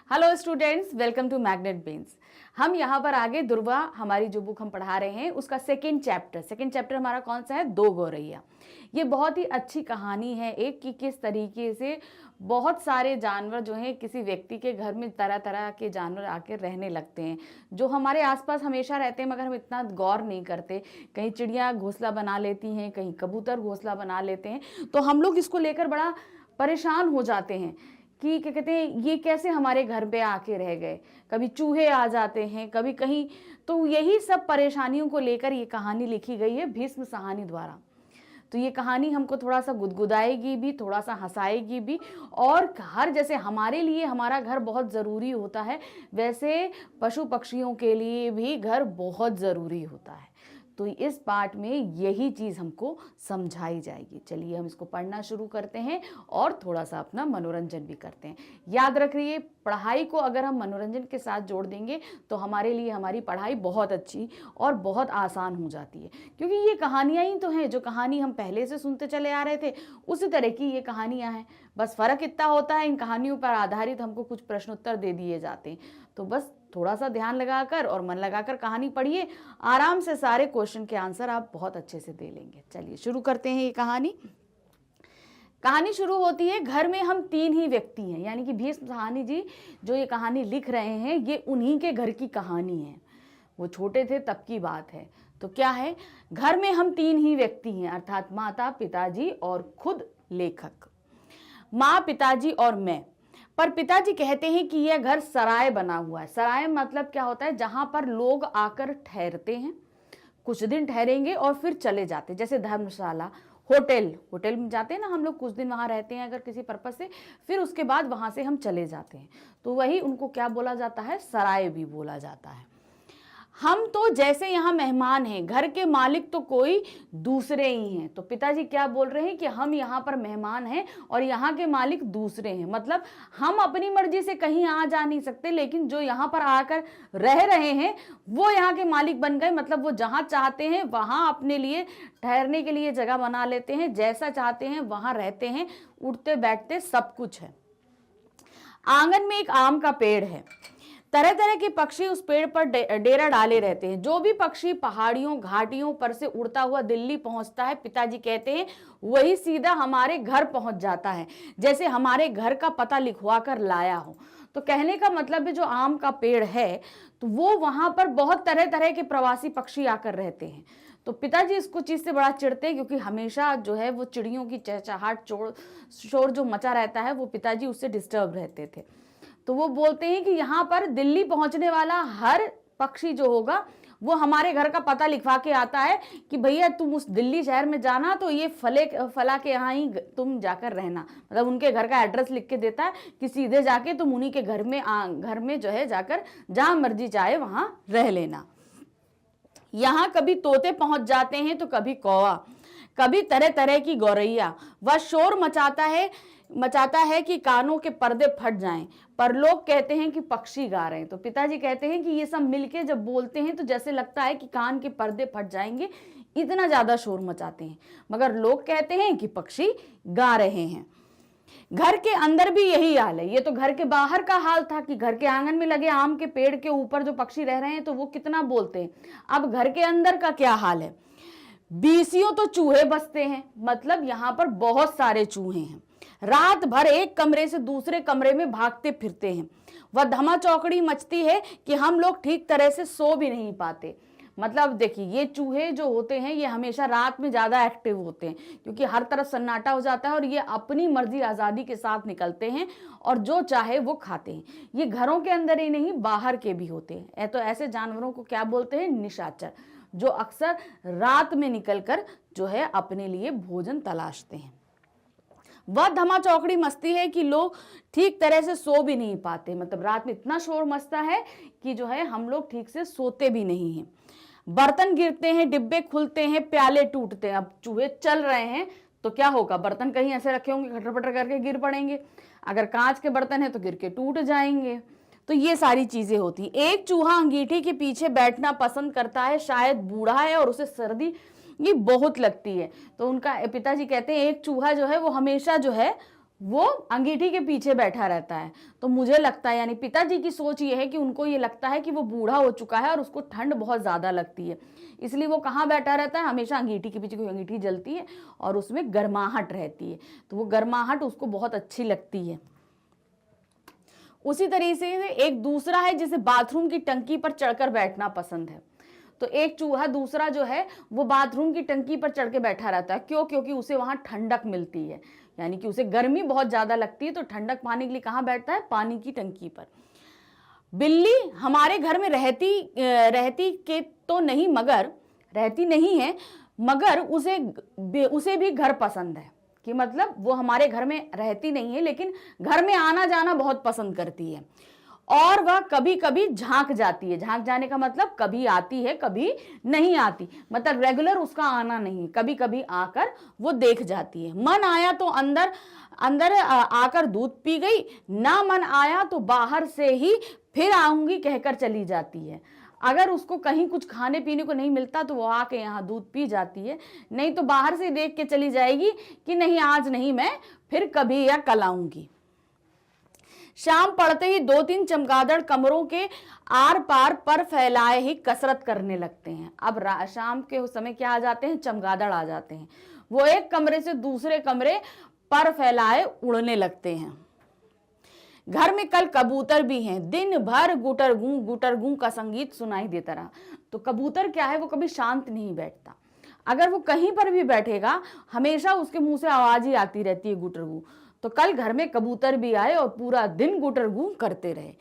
Hello students, welcome to magnet brains. हम यहाँ पर आगे दुर्वा, हमारी जो बुक हम पढ़ा रहे हैं उसका सेकंड चैप्टर हमारा कौन सा है? दो गौरैया। ये बहुत ही अच्छी कहानी है एक कि किस तरीके से बहुत सारे जानवर जो हैं किसी व्यक्ति के घर में तरह तरह के जानवर आकर रहने लगते हैं, जो हमारे आसपास हमेशा रहते हैं मगर हम इतना गौर नहीं करते। कहीं चिड़िया घोंसला बना लेती हैं, कहीं कबूतर घोंसला बना लेते हैं, तो हम लोग इसको लेकर बड़ा परेशान हो जाते हैं कि क्या कहते हैं, ये कैसे हमारे घर पे आके रह गए। कभी चूहे आ जाते हैं, कभी कहीं। तो यही सब परेशानियों को लेकर ये कहानी लिखी गई है भीष्म साहनी द्वारा। तो ये कहानी हमको थोड़ा सा गुदगुदाएगी भी, थोड़ा सा हंसाएगी भी। और हर जैसे हमारे लिए हमारा घर बहुत ज़रूरी होता है, वैसे पशु पक्षियों के लिए भी घर बहुत ज़रूरी होता है। तो इस पार्ट में यही चीज़ हमको समझाई जाएगी। चलिए हम इसको पढ़ना शुरू करते हैं और थोड़ा सा अपना मनोरंजन भी करते हैं। याद रखिए, पढ़ाई को अगर हम मनोरंजन के साथ जोड़ देंगे तो हमारे लिए हमारी पढ़ाई बहुत अच्छी और बहुत आसान हो जाती है, क्योंकि ये कहानियाँ ही तो हैं जो कहानी हम पहले से सुनते चले आ रहे थे, उसी तरह की ये कहानियाँ हैं। बस फ़र्क इतना होता है, इन कहानियों पर आधारित हमको कुछ प्रश्नोत्तर दे दिए जाते हैं। तो बस थोड़ा सा ध्यान लगाकर और मन लगाकर कहानी पढ़िए, आराम से सारे क्वेश्चन के आंसर आप बहुत अच्छे से दे लेंगे। चलिए शुरू करते हैं ये कहानी। कहानी शुरू होती है, घर में हम तीन ही व्यक्ति हैं, यानी कि भीष्म साहनी जी जो ये कहानी लिख रहे हैं ये उन्हीं के घर की कहानी है। वो छोटे थे तब की बात है। तो क्या है, घर में हम तीन ही व्यक्ति हैं, अर्थात माता, पिताजी और खुद लेखक। माँ, पिताजी और मैं। पर पिताजी कहते हैं कि यह घर सराय बना हुआ है। सराय मतलब क्या होता है? जहां पर लोग आकर ठहरते हैं, कुछ दिन ठहरेंगे और फिर चले जाते हैं, जैसे धर्मशाला, होटल में जाते हैं ना हम लोग, कुछ दिन वहां रहते हैं अगर किसी पर्पज से, फिर उसके बाद वहां से हम चले जाते हैं। तो वही उनको क्या बोला जाता है? सराय भी बोला जाता है। हम तो जैसे यहाँ मेहमान हैं, घर के मालिक तो कोई दूसरे ही हैं। तो पिताजी क्या बोल रहे हैं कि हम यहाँ पर मेहमान हैं और यहाँ के मालिक दूसरे हैं। मतलब हम अपनी मर्जी से कहीं आ जा नहीं सकते, लेकिन जो यहाँ पर आकर रह रहे हैं वो यहाँ के मालिक बन गए। मतलब वो जहाँ चाहते हैं वहाँ अपने लिए ठहरने के लिए जगह बना लेते हैं, जैसा चाहते हैं वहाँ रहते हैं, उठते बैठते सब कुछ है। आंगन में एक आम का पेड़ है। तरह तरह के पक्षी उस पेड़ पर डेरा डाले रहते हैं। जो भी पक्षी पहाड़ियों घाटियों पर से उड़ता हुआ दिल्ली पहुंचता है, पिताजी कहते हैं वही सीधा हमारे घर पहुंच जाता है, जैसे हमारे घर का पता लिखवा कर लाया हो। तो कहने का मतलब है जो आम का पेड़ है तो वो वहां पर बहुत तरह तरह के प्रवासी पक्षी आकर रहते हैं। तो पिताजी इसको चीज से बड़ा चिढ़ते हैं, क्योंकि हमेशा जो है वो चिड़ियों की चहचहाट शोर जो मचा रहता है वो पिताजी उससे डिस्टर्ब रहते थे। तो वो बोलते हैं कि यहाँ पर दिल्ली पहुंचने वाला हर पक्षी जो होगा वो हमारे घर का पता लिखवा के आता है कि भैया तुम उस दिल्ली शहर में जाना तो ये फला के यहाँ ही तुम जाकर रहना। मतलब उनके घर का एड्रेस लिख के देता है कि सीधे जाके तुम उन्हीं के घर में जो है जाकर जहाँ मर्जी चाहे वहाँ रह लेना। यहाँ कभी तोते पहुंच जाते हैं तो कभी कौवा, कभी तरह तरह की गौरैया। वह शोर मचाता है कि कानों के पर्दे फट जाएं, पर लोग कहते हैं कि पक्षी गा रहे हैं। तो पिताजी कहते हैं कि ये सब मिलके जब बोलते हैं तो जैसे लगता है कि कान के पर्दे फट जाएंगे, इतना ज्यादा शोर मचाते हैं, मगर लोग कहते हैं कि पक्षी गा रहे हैं। घर के अंदर भी यही हाल है। ये तो घर के बाहर का हाल था कि घर के आंगन में लगे आम के पेड़ के ऊपर जो पक्षी रह रहे हैं तो वो कितना बोलते हैं। अब घर के अंदर का क्या हाल है? बीसियों तो चूहे बसते हैं, मतलब यहाँ पर बहुत सारे चूहे हैं। रात भर एक कमरे से दूसरे कमरे में भागते फिरते हैं। वह धमा चौकड़ी मचती है कि हम लोग ठीक तरह से सो भी नहीं पाते। मतलब देखिए, ये चूहे जो होते हैं ये हमेशा रात में ज्यादा एक्टिव होते हैं, क्योंकि हर तरफ सन्नाटा हो जाता है और ये अपनी मर्जी आजादी के साथ निकलते हैं और जो चाहे वो खाते हैं। ये घरों के अंदर ही नहीं बाहर के भी होते हैं। तो ऐसे जानवरों को क्या बोलते हैं? निशाचर, जो अक्सर रात में निकलकर जो है अपने लिए भोजन तलाशते हैं। वह धमा चौकड़ी मचती है कि लोग ठीक तरह से सो भी नहीं पाते। मतलब रात में इतना शोर मचता है कि जो है हम लोग ठीक से सोते भी नहीं हैं। बर्तन गिरते हैं, डिब्बे खुलते हैं, प्याले टूटते हैं। अब चूहे चल रहे हैं तो क्या होगा? बर्तन कहीं ऐसे रखे होंगे, खटर पटर करके गिर पड़ेंगे। अगर कांच के बर्तन है तो गिर के टूट जाएंगे। तो ये सारी चीजें होती। एक चूहा अंगीठी के पीछे बैठना पसंद करता है, शायद बूढ़ा है और उसे सर्दी ये बहुत लगती है। तो उनका पिताजी कहते हैं एक चूहा जो है वो हमेशा जो है वो अंगीठी के पीछे बैठा रहता है। तो मुझे लगता है, यानी पिताजी की सोच ये है कि उनको ये लगता है कि वो बूढ़ा हो चुका है और उसको ठंड बहुत ज़्यादा लगती है, इसलिए वो कहाँ बैठा रहता है, हमेशा अंगीठी के पीछे। कोई अंगीठी जलती है और उसमें गर्माहट रहती है, तो वो गर्माहट उसको बहुत अच्छी लगती है। उसी तरीके से एक दूसरा है जिसे बाथरूम की टंकी पर चढ़कर बैठना पसंद है। तो एक चूहा दूसरा जो है वो बाथरूम की टंकी पर चढ़ के बैठा रहता है। क्यों? क्योंकि उसे वहां ठंडक मिलती है, यानी कि उसे गर्मी बहुत ज्यादा लगती है, तो ठंडक पाने के लिए कहाँ बैठता है? पानी की टंकी पर। बिल्ली हमारे घर में रहती के तो नहीं, मगर रहती नहीं है, मगर उसे भी घर पसंद है। कि मतलब वो हमारे घर में रहती नहीं है, लेकिन घर में आना जाना बहुत पसंद करती है। और वह कभी कभी झांक जाती है। झांक जाने का मतलब कभी आती है कभी नहीं आती, मतलब रेगुलर उसका आना नहीं, कभी कभी आकर वो देख जाती है। मन आया तो अंदर अंदर आकर दूध पी गई, ना मन आया तो बाहर से ही फिर आऊंगी कहकर चली जाती है। अगर उसको कहीं कुछ खाने पीने को नहीं मिलता तो वो आके यहाँ दूध पी जाती है, नहीं तो बाहर से देख के चली जाएगी कि नहीं आज नहीं, मैं फिर कभी या कल आऊंगी। शाम पड़ते ही 2-3 चमगादड़ कमरों के आर पार पर फैलाए ही कसरत करने लगते हैं। अब शाम के समय क्या आ जाते हैं? चमगादड़ आ जाते हैं। वो एक कमरे से दूसरे कमरे पर फैलाए उड़ने लगते हैं। घर में कल कबूतर भी हैं, दिन भर गुटरगू का संगीत सुनाई देता रहा। तो कबूतर क्या है? वो कभी शांत नहीं बैठता, अगर वो कहीं पर भी बैठेगा हमेशा उसके मुंह से आवाज ही आती रहती है, गुटरगू। तो कल घर में कबूतर भी आए और पूरा दिन गुटरगू करते रहे।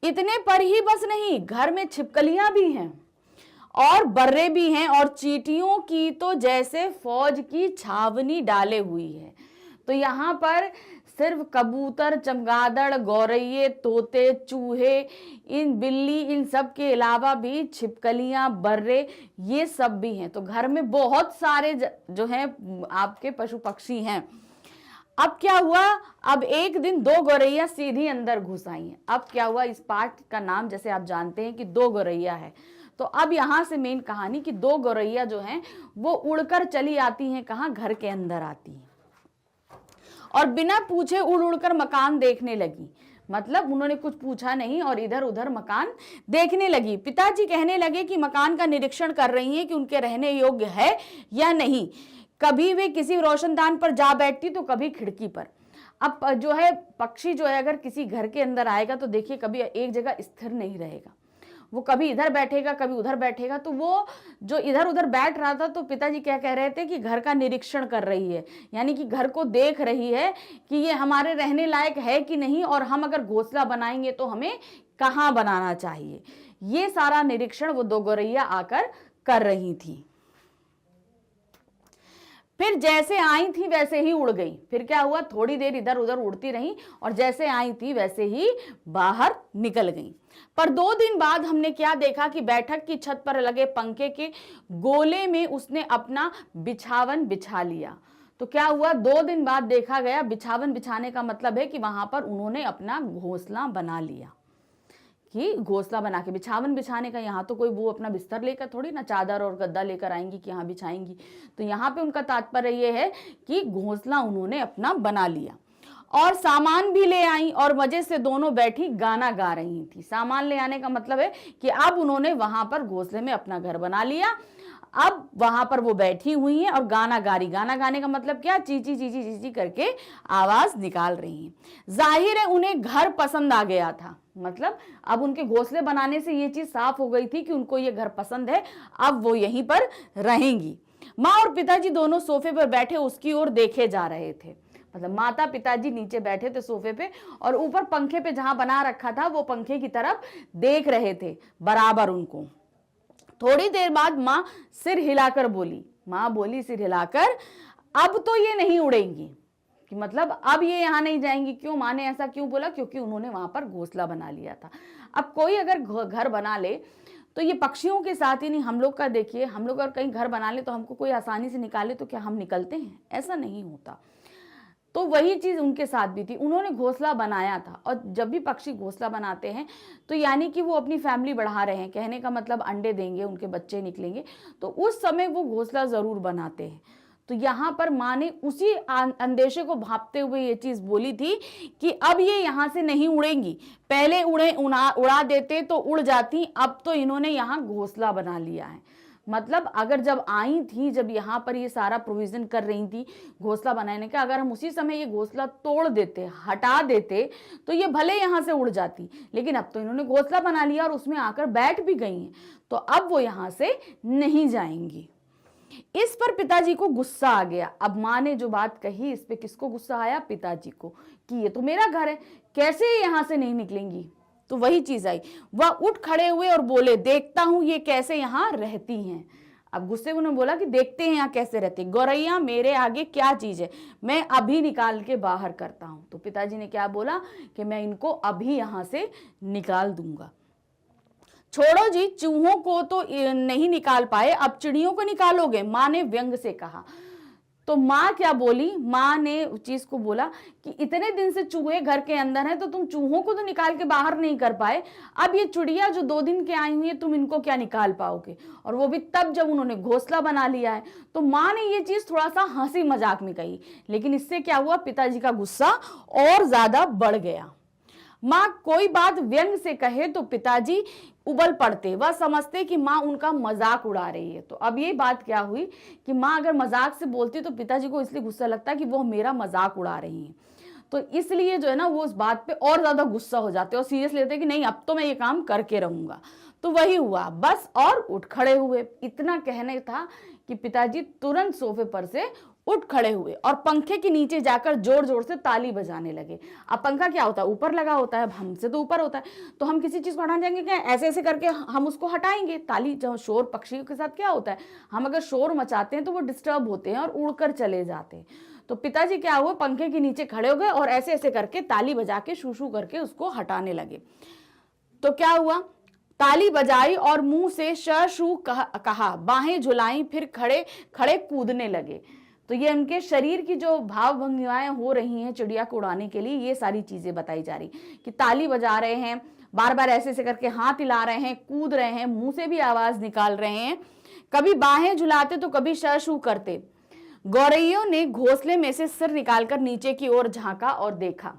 इतने पर ही बस नहीं, घर में छिपकलियां भी हैं और बर्रे भी हैं, और चींटियों की तो जैसे फौज की छावनी डाले हुई है। तो यहाँ पर सिर्फ कबूतर, चमगादड़, गौरैये, तोते, चूहे, इन बिल्ली, इन सब के अलावा भी छिपकलियां, बर्रे, ये सब भी हैं। तो घर में बहुत सारे जो हैं आपके पशु पक्षी हैं। अब क्या हुआ? अब एक दिन 2 गौरैया सीधी अंदर घुस आई हैं। अब क्या हुआ? इस पार्ट का नाम जैसे आप जानते हैं कि 2 गौरैया है, तो अब यहां से मेन कहानी कि 2 गौरैया जो हैं वो उड़कर चली आती हैं, कहां? घर के अंदर आती हैं और बिना पूछे उड़ उड़कर मकान देखने लगी। मतलब उन्होंने कुछ पूछा नहीं और इधर उधर मकान देखने लगी। पिताजी कहने लगे कि मकान का निरीक्षण कर रही हैं कि उनके रहने योग्य है या नहीं। कभी वे किसी रोशनदान पर जा बैठती तो कभी खिड़की पर। अब जो है पक्षी जो है अगर किसी घर के अंदर आएगा तो देखिए कभी एक जगह स्थिर नहीं रहेगा, वो कभी इधर बैठेगा कभी उधर बैठेगा। तो वो जो इधर उधर बैठ रहा था, तो पिताजी क्या कह रहे थे कि घर का निरीक्षण कर रही है, यानी कि घर को देख रही है कि ये हमारे रहने लायक है कि नहीं, और हम अगर घोंसला बनाएंगे तो हमें कहाँ बनाना चाहिए। ये सारा निरीक्षण वो 2 गौरैया आकर कर रही थी। फिर जैसे आई थी वैसे ही उड़ गई। फिर क्या हुआ? थोड़ी देर इधर उधर उड़ती रही और जैसे आई थी वैसे ही बाहर निकल गई। पर 2 दिन बाद हमने क्या देखा कि बैठक की छत पर लगे पंखे के गोले में उसने अपना बिछावन बिछा लिया। तो क्या हुआ? 2 दिन बाद देखा गया, बिछावन बिछाने का मतलब है कि वहां पर उन्होंने अपना घोंसला बना लिया। कि घोंसला बना के, बिछावन बिछाने का यहाँ तो कोई वो अपना बिस्तर लेकर थोड़ी ना चादर और गद्दा लेकर आएंगी कि यहाँ बिछाएंगी। तो यहाँ पे उनका तात्पर्य ये है कि घोंसला उन्होंने अपना बना लिया और सामान भी ले आई और मजे से दोनों बैठी गाना गा रही थी। सामान ले आने का मतलब है कि अब उन्होंने वहां पर घोंसले में अपना घर बना लिया। अब वहां पर वो बैठी हुई हैं और गाना गा रही। गाना गाने का मतलब क्या? चीची चीची चीची करके आवाज निकाल रही हैं। जाहिर है उन्हें घर पसंद आ गया था, मतलब अब उनके घोंसले बनाने से ये चीज साफ हो गई थी कि उनको ये घर पसंद है, अब वो यहीं पर रहेंगी। माँ और पिताजी दोनों सोफे पर बैठे उसकी ओर देखे जा रहे थे। मतलब माता पिताजी नीचे बैठे थे सोफे पे और ऊपर पंखे पे जहां बना रखा था वो पंखे की तरफ देख रहे थे बराबर उनको। थोड़ी देर बाद माँ सिर हिलाकर बोली, माँ बोली सिर हिलाकर, अब तो ये नहीं उड़ेंगी, कि मतलब अब ये यहाँ नहीं जाएंगी। क्यों? माँ ने ऐसा क्यों बोला? क्योंकि उन्होंने वहां पर घोंसला बना लिया था। अब कोई अगर घर बना ले तो ये पक्षियों के साथ ही नहीं, हम लोग का देखिए, हम लोग अगर कहीं घर बना ले तो हमको कोई आसानी से निकाले तो क्या हम निकलते हैं? ऐसा नहीं होता। तो वही चीज उनके साथ भी थी, उन्होंने घोंसला बनाया था। और जब भी पक्षी घोंसला बनाते हैं तो यानी कि वो अपनी फैमिली बढ़ा रहे हैं, कहने का मतलब अंडे देंगे, उनके बच्चे निकलेंगे, तो उस समय वो घोंसला जरूर बनाते हैं। तो यहाँ पर माँ ने उसी अंदेशे को भांपते हुए ये चीज बोली थी कि अब ये यहाँ से नहीं उड़ेंगी, पहले उड़ा देते तो उड़ जाती, अब तो इन्होंने यहाँ घोंसला बना लिया है। मतलब अगर जब आई थी, जब यहाँ पर ये सारा प्रोविजन कर रही थी घोंसला बनाने का, अगर हम उसी समय ये घोंसला तोड़ देते, हटा देते, तो ये भले यहाँ से उड़ जाती, लेकिन अब तो इन्होंने घोंसला बना लिया और उसमें आकर बैठ भी गई हैं, तो अब वो यहाँ से नहीं जाएंगी। इस पर पिताजी को गुस्सा आ गया। अब माँ ने जो बात कही, इस पे किसको गुस्सा आया? पिताजी को, कि ये तो मेरा घर है, कैसे यहाँ से नहीं निकलेंगी। तो वही चीज आई, वह उठ खड़े हुए और बोले, देखता हूं ये कैसे यहाँ रहती हैं। अब गुस्से में उन्होंने बोला कि देखते हैं यहाँ कैसे रहती। गौरैया मेरे आगे क्या चीज है, मैं अभी निकाल के बाहर करता हूं। तो पिताजी ने क्या बोला कि मैं इनको अभी यहाँ से निकाल दूंगा। छोड़ो जी, चूहों को तो नहीं निकाल पाए, अब चिड़ियों को निकालोगे, माँ ने व्यंग से कहा। तो माँ क्या बोली? माँ ने उस चीज को बोला कि इतने दिन से चूहे घर के अंदर हैं, तो तुम चूहों को तो निकाल के बाहर नहीं कर पाए, अब ये चिड़िया जो 2 दिन के आई हुई है, तुम इनको क्या निकाल पाओगे? और वो भी तब जब उन्होंने घोंसला बना लिया है। तो माँ ने ये चीज थोड़ा सा हंसी मजाक में कही, लेकिन इससे क्या हुआ? पिताजी का गुस्सा और ज्यादा बढ़ गया। माँ कोई बात व्यंग से कहे तो पिताजी उबल पड़ते, वह समझते कि माँ उनका मजाक उड़ा रही है। तो अब ये बात क्या हुई कि माँ अगर मजाक से बोलती तो पिताजी को इसलिए गुस्सा लगता कि वो मेरा मजाक उड़ा रही है, तो इसलिए जो है ना वो उस बात पे और ज्यादा गुस्सा हो जाते और सीरियस लेते कि नहीं अब तो मैं ये काम करके रहूंगा। तो वही हुआ बस, और उठ खड़े हुए। इतना कहने था कि पिताजी तुरंत सोफे पर से उठ खड़े हुए और पंखे के नीचे जाकर जोर जोर से ताली बजाने लगे। अब पंखा क्या होता है? ऊपर लगा होता है, हमसे तो ऊपर होता है, तो हम किसी चीज को हटाने जाएंगे क्या? ऐसे ऐसे करके हम उसको हटाएंगे। ताली जो शोर, पक्षियों के साथ क्या होता है, हम अगर शोर मचाते हैं तो वो डिस्टर्ब होते हैं और उड़कर चले जाते हैं। तो पिताजी क्या हुआ, पंखे के नीचे खड़े हो गए और ऐसे ऐसे करके ताली बजा के शू शू करके उसको हटाने लगे। तो क्या हुआ, ताली बजाई और मुंह से श शू कहा, बाहें झुलाई, फिर खड़े खड़े कूदने लगे। तो ये उनके शरीर की जो भाव भंगिमाएं हो रही हैं चिड़िया को उड़ाने के लिए, ये सारी चीजें बताई जा रही कि ताली बजा रहे हैं, बार बार ऐसे ऐसे करके हाथ हिला रहे हैं, कूद रहे हैं, मुंह से भी आवाज निकाल रहे हैं, कभी बाहें झुलाते तो कभी श शू करते। गौरैयों ने घोंसले में से सिर निकालकर नीचे की ओर झांका और देखा।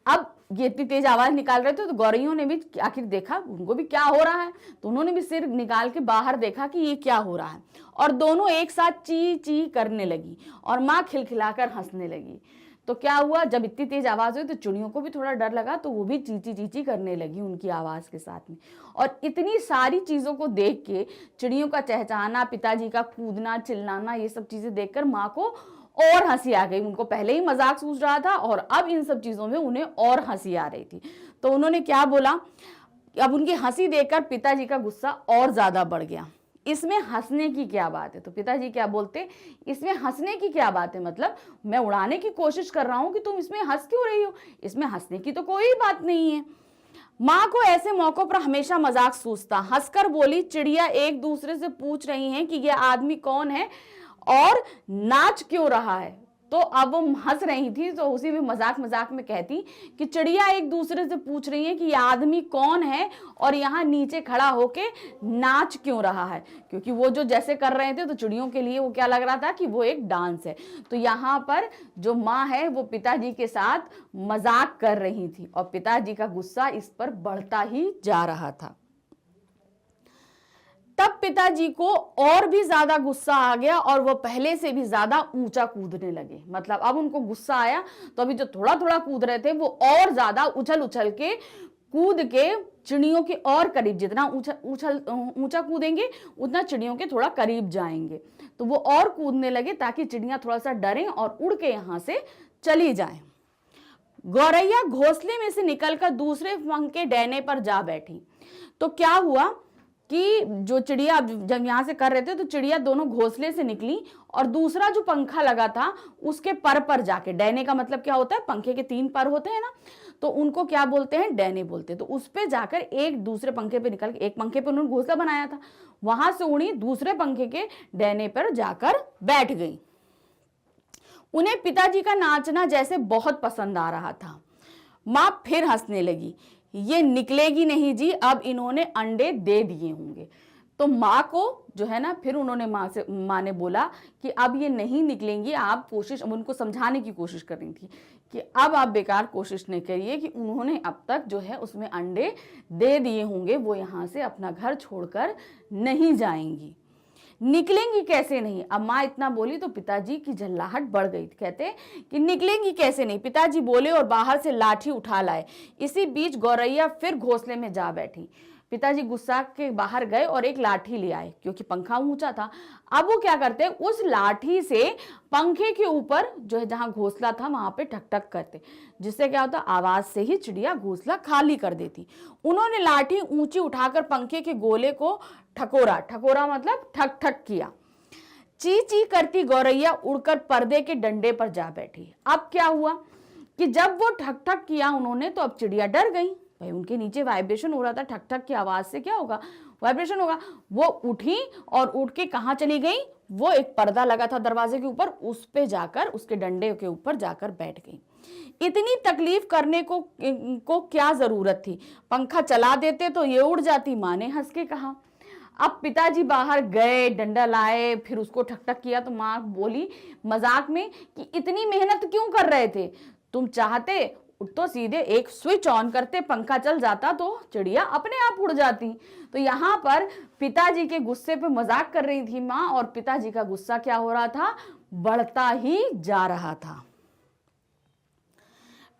अब ये इतनी तेज आवाज निकाल रहे थे तो गौरैयों ने भी आखिर देखा, उनको भी क्या हो रहा है, तो उन्होंने भी सिर निकाल के बाहर देखा कि ये क्या हो रहा है, और दोनों एक साथ ची ची करने लगी और माँ खिलखिलाकर हंसने लगी। तो क्या हुआ, जब इतनी तेज आवाज हुई तो चिड़ियों को भी थोड़ा डर लगा, तो वो भी चीची चीची करने लगी उनकी आवाज के साथ में। और इतनी सारी चीजों को देख के, चिड़ियों का चहचहाना, पिताजी का कूदना चिल्लाना, ये सब चीजें देखकर माँ को और हंसी आ गई। उनको पहले ही मजाक सूझ रहा था और अब इन सब चीजों में उन्हें और हंसी आ रही थी। तो उन्होंने क्या बोला, अब उनकी हंसी देखकर पिताजी का गुस्सा और ज्यादा बढ़ गया। इसमें हंसने की क्या बात है? तो पिताजी क्या बोलते, इसमें हंसने की क्या बात है, मतलब मैं उड़ाने की कोशिश कर रहा हूं कि तुम इसमें हंस क्यों रही हो, इसमें हंसने की तो कोई बात नहीं है। माँ को ऐसे मौकों पर हमेशा मजाक सूझता। हंसकर बोली, चिड़िया एक दूसरे से पूछ रही हैं कि यह आदमी कौन है और नाच क्यों रहा है। तो अब वो हंस रही थी, तो उसी में मजाक मजाक में कहती कि चिड़िया एक दूसरे से पूछ रही है कि यह आदमी कौन है और यहाँ नीचे खड़ा होके नाच क्यों रहा है, क्योंकि वो जो जैसे कर रहे थे तो चिड़ियों के लिए वो क्या लग रहा था कि वो एक डांस है। तो यहाँ पर जो माँ है वो पिताजी के साथ मजाक कर रही थी और पिताजी का गुस्सा इस पर बढ़ता ही जा रहा था। तब पिताजी को और भी ज्यादा गुस्सा आ गया और वो पहले से भी ज्यादा ऊंचा कूदने लगे। मतलब अब उनको गुस्सा आया तो अभी जो थोड़ा थोड़ा कूद रहे थे वो और ज्यादा उछल उछल के कूद के चिड़ियों के और करीब, जितना ऊंचा कूदेंगे उतना चिड़ियों के थोड़ा करीब जाएंगे। तो वो और कूदने लगे ताकि चिड़ियां थोड़ा सा डरें और उड़ के यहां से चली जाएं। गौरैया घोंसले में से निकलकर दूसरे पंख के डैने पर जा बैठी। तो क्या हुआ कि जो चिड़िया जब यहाँ से कर रहे थे तो चिड़िया दोनों घोंसले से निकली और दूसरा जो पंखा लगा था उसके पर जाके, डैने का मतलब क्या होता है, पंखे के 3 पर होते हैं ना, तो उनको क्या बोलते हैं, डैने बोलते हैं। तो उस पे जाकर एक दूसरे पंखे पे निकल के, एक पंखे पे उन्होंने घोंसला बनाया था, वहां से उड़ी दूसरे पंखे के डैने पर जाकर बैठ गई। उन्हें पिताजी का नाचना जैसे बहुत पसंद आ रहा था। माँ फिर हंसने लगी, ये निकलेगी नहीं जी, अब इन्होंने अंडे दे दिए होंगे। तो माँ को जो है ना, फिर उन्होंने माँ ने बोला कि अब ये नहीं निकलेंगी, आप कोशिश, उनको समझाने की कोशिश कर रही थी कि अब आप बेकार कोशिश नहीं करिए, कि उन्होंने अब तक जो है उसमें अंडे दे दिए होंगे, वो यहाँ से अपना घर छोड़कर नहीं जाएंगी, निकलेंगी कैसे नहीं। अब माँ इतना बोली तो पिताजी की झल्लाहट बढ़ गई, कहते कि निकलेंगी कैसे नहीं। पिताजी बोले और बाहर से लाठी उठा लाए। इसी बीच गौरैया फिर घोंसले में जा बैठी। पिताजी गुस्सा के बाहर गए और एक लाठी ले आए, क्योंकि पंखा ऊंचा था। अब वो क्या करते, उस लाठी से पंखे के ऊपर जो है जहां घोंसला था वहां पे ठक ठक करते, जिससे क्या होता, आवाज से ही चिड़िया घोंसला खाली कर देती। उन्होंने लाठी ऊंची उठाकर पंखे के गोले को ठकोरा, ठकोरा मतलब ठक ठक किया। ची ची करती गौरैया उड़कर पर्दे के डंडे पर जा बैठी। अब क्या हुआ कि जब वो ठक ठक किया उन्होंने, तो अब चिड़िया डर गई। भाई उनके नीचे वाइब्रेशन हो रहा था, ठक ठक की आवाज से क्या होगा, वाइब्रेशन होगा। वो उठी और उठ के कहाँ चली गई, वो एक पर्दा लगा था दरवाजे के ऊपर, उस पे जाकर, उसके डंडे के ऊपर जाकर बैठ गई। इतनी तकलीफ करने को क्या जरूरत थी, पंखा चला देते तो ये उड़ जाती, माँ ने हंस के कहा। अब पिताजी बाहर गए, डंडा लाए, फिर उसको ठक ठक किया, तो माँ बोली मजाक में कि इतनी मेहनत क्यों कर रहे थे, तुम चाहते तो सीधे एक स्विच ऑन करते, पंखा चल जाता तो चिड़िया अपने आप उड़ जाती। तो यहाँ पर पिताजी के गुस्से पे मजाक कर रही थी माँ, और पिताजी का गुस्सा क्या हो रहा था, बढ़ता ही जा रहा था।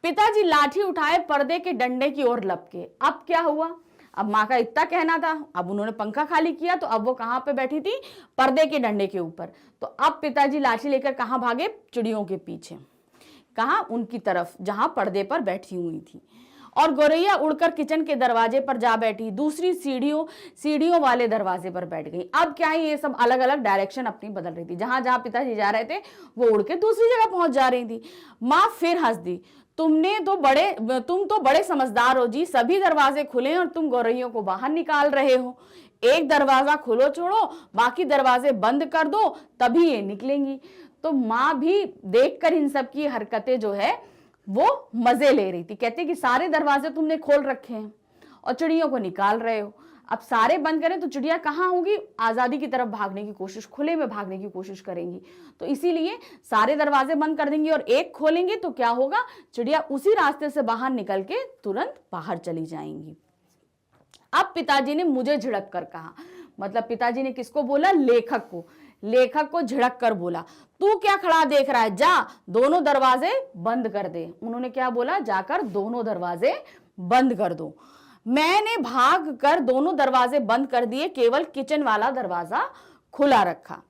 पिताजी लाठी उठाए पर्दे के डंडे की ओर लपके। अब क्या हुआ, अब माँ का इतना कहना था, अब उन्होंने पंखा खाली किया, तो अब वो कहाँ पे बैठी थी, पर्दे के डंडे के ऊपर। तो अब पिताजी लाठी लेकर कहाँ भागे, चिड़ियों के पीछे, कहा उनकी तरफ जहां पर्दे पर बैठी हुई थी। और गौरैया उड़कर किचन के दरवाजे पर जा बैठी, दूसरी सीढ़ियों वाले दरवाजे पर बैठ गई। अब क्या है, ये सब अलग अलग डायरेक्शन अपनी बदल रही थी, जहां जहां पिताजी जा रहे थे वो उड़ के दूसरी जगह पहुंच जा रही थी। माँ फिर हंस दी, तुम तो बड़े समझदार हो जी, सभी दरवाजे खुले और तुम गौरैयों को बाहर निकाल रहे हो। एक दरवाजा खुलो छोड़ो, बाकी दरवाजे बंद कर दो, तभी ये निकलेंगी। तो माँ भी देखकर इन सब की हरकतें जो है वो मजे ले रही थी। कहती कि सारे दरवाजे तुमने खोल रखे हैं और चिड़ियों को निकाल रहे हो, अब सारे बंद करें तो चिड़िया कहाँ होगी, आजादी की तरफ भागने की कोशिश, खुले में भागने की कोशिश करेंगी। तो इसीलिए सारे दरवाजे बंद कर देंगी और एक खोलेंगे तो क्या होगा, चिड़िया उसी रास्ते से बाहर निकल के तुरंत बाहर चली जाएंगी। अब पिताजी ने मुझे झिड़क कर कहा, मतलब पिताजी ने किसको बोला, लेखक को झिड़क कर बोला, तू क्या खड़ा देख रहा है, जा दोनों दरवाजे बंद कर दे। उन्होंने क्या बोला, जाकर दोनों दरवाजे बंद कर दो। मैंने भाग कर दोनों दरवाजे बंद कर दिए, केवल किचन वाला दरवाजा खुला रखा।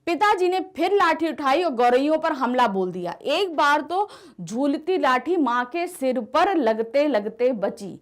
पिताजी ने फिर लाठी उठाई और गौरैयों पर हमला बोल दिया। एक बार तो झूलती लाठी माँ के सिर पर लगते लगते बची।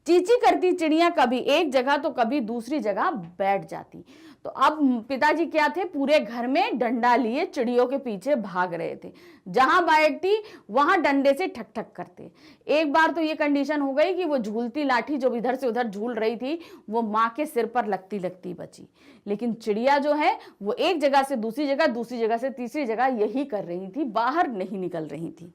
चींची करती चिड़िया कभी एक जगह तो कभी दूसरी जगह बैठ जाती। तो अब पिताजी क्या थे, पूरे घर में डंडा लिए चिड़ियों के पीछे भाग रहे थे, जहां बैठती वहां डंडे से ठक ठक करते। एक बार तो ये कंडीशन हो गई कि वो झूलती लाठी जो इधर से उधर झूल रही थी वो माँ के सिर पर लगती लगती बची, लेकिन चिड़िया जो है वो एक जगह से दूसरी जगह, दूसरी जगह से तीसरी जगह यही कर रही थी, बाहर नहीं निकल रही थी।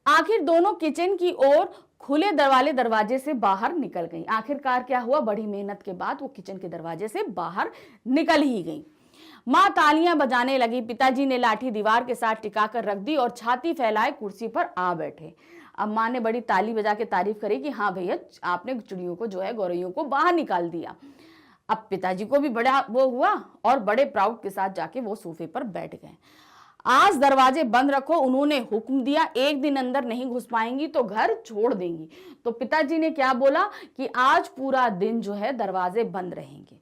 आखिर दोनों किचन की ओर खुले वाले दरवाजे से बाहर निकल गई। आखिरकार क्या हुआ, बड़ी मेहनत के बाद वो किचन के दरवाजे से बाहर निकल ही गई। माँ तालियां बजाने लगी। पिताजी ने लाठी दीवार के साथ टिका कर रख दी और छाती फैलाए कुर्सी पर आ बैठे। अब माँ ने बड़ी ताली बजा के तारीफ करी कि हाँ भैया, आपने चिड़ियों को जो है, गौरैयों को बाहर निकाल दिया। अब पिताजी को भी बड़ा वो हुआ और बड़े प्राउड के साथ जाके वो सोफे पर बैठ गए। आज दरवाजे बंद रखो, उन्होंने हुक्म दिया, एक दिन अंदर नहीं घुस पाएंगी तो घर छोड़ देंगी। तो पिताजी ने क्या बोला कि आज पूरा दिन जो है दरवाजे बंद रहेंगे।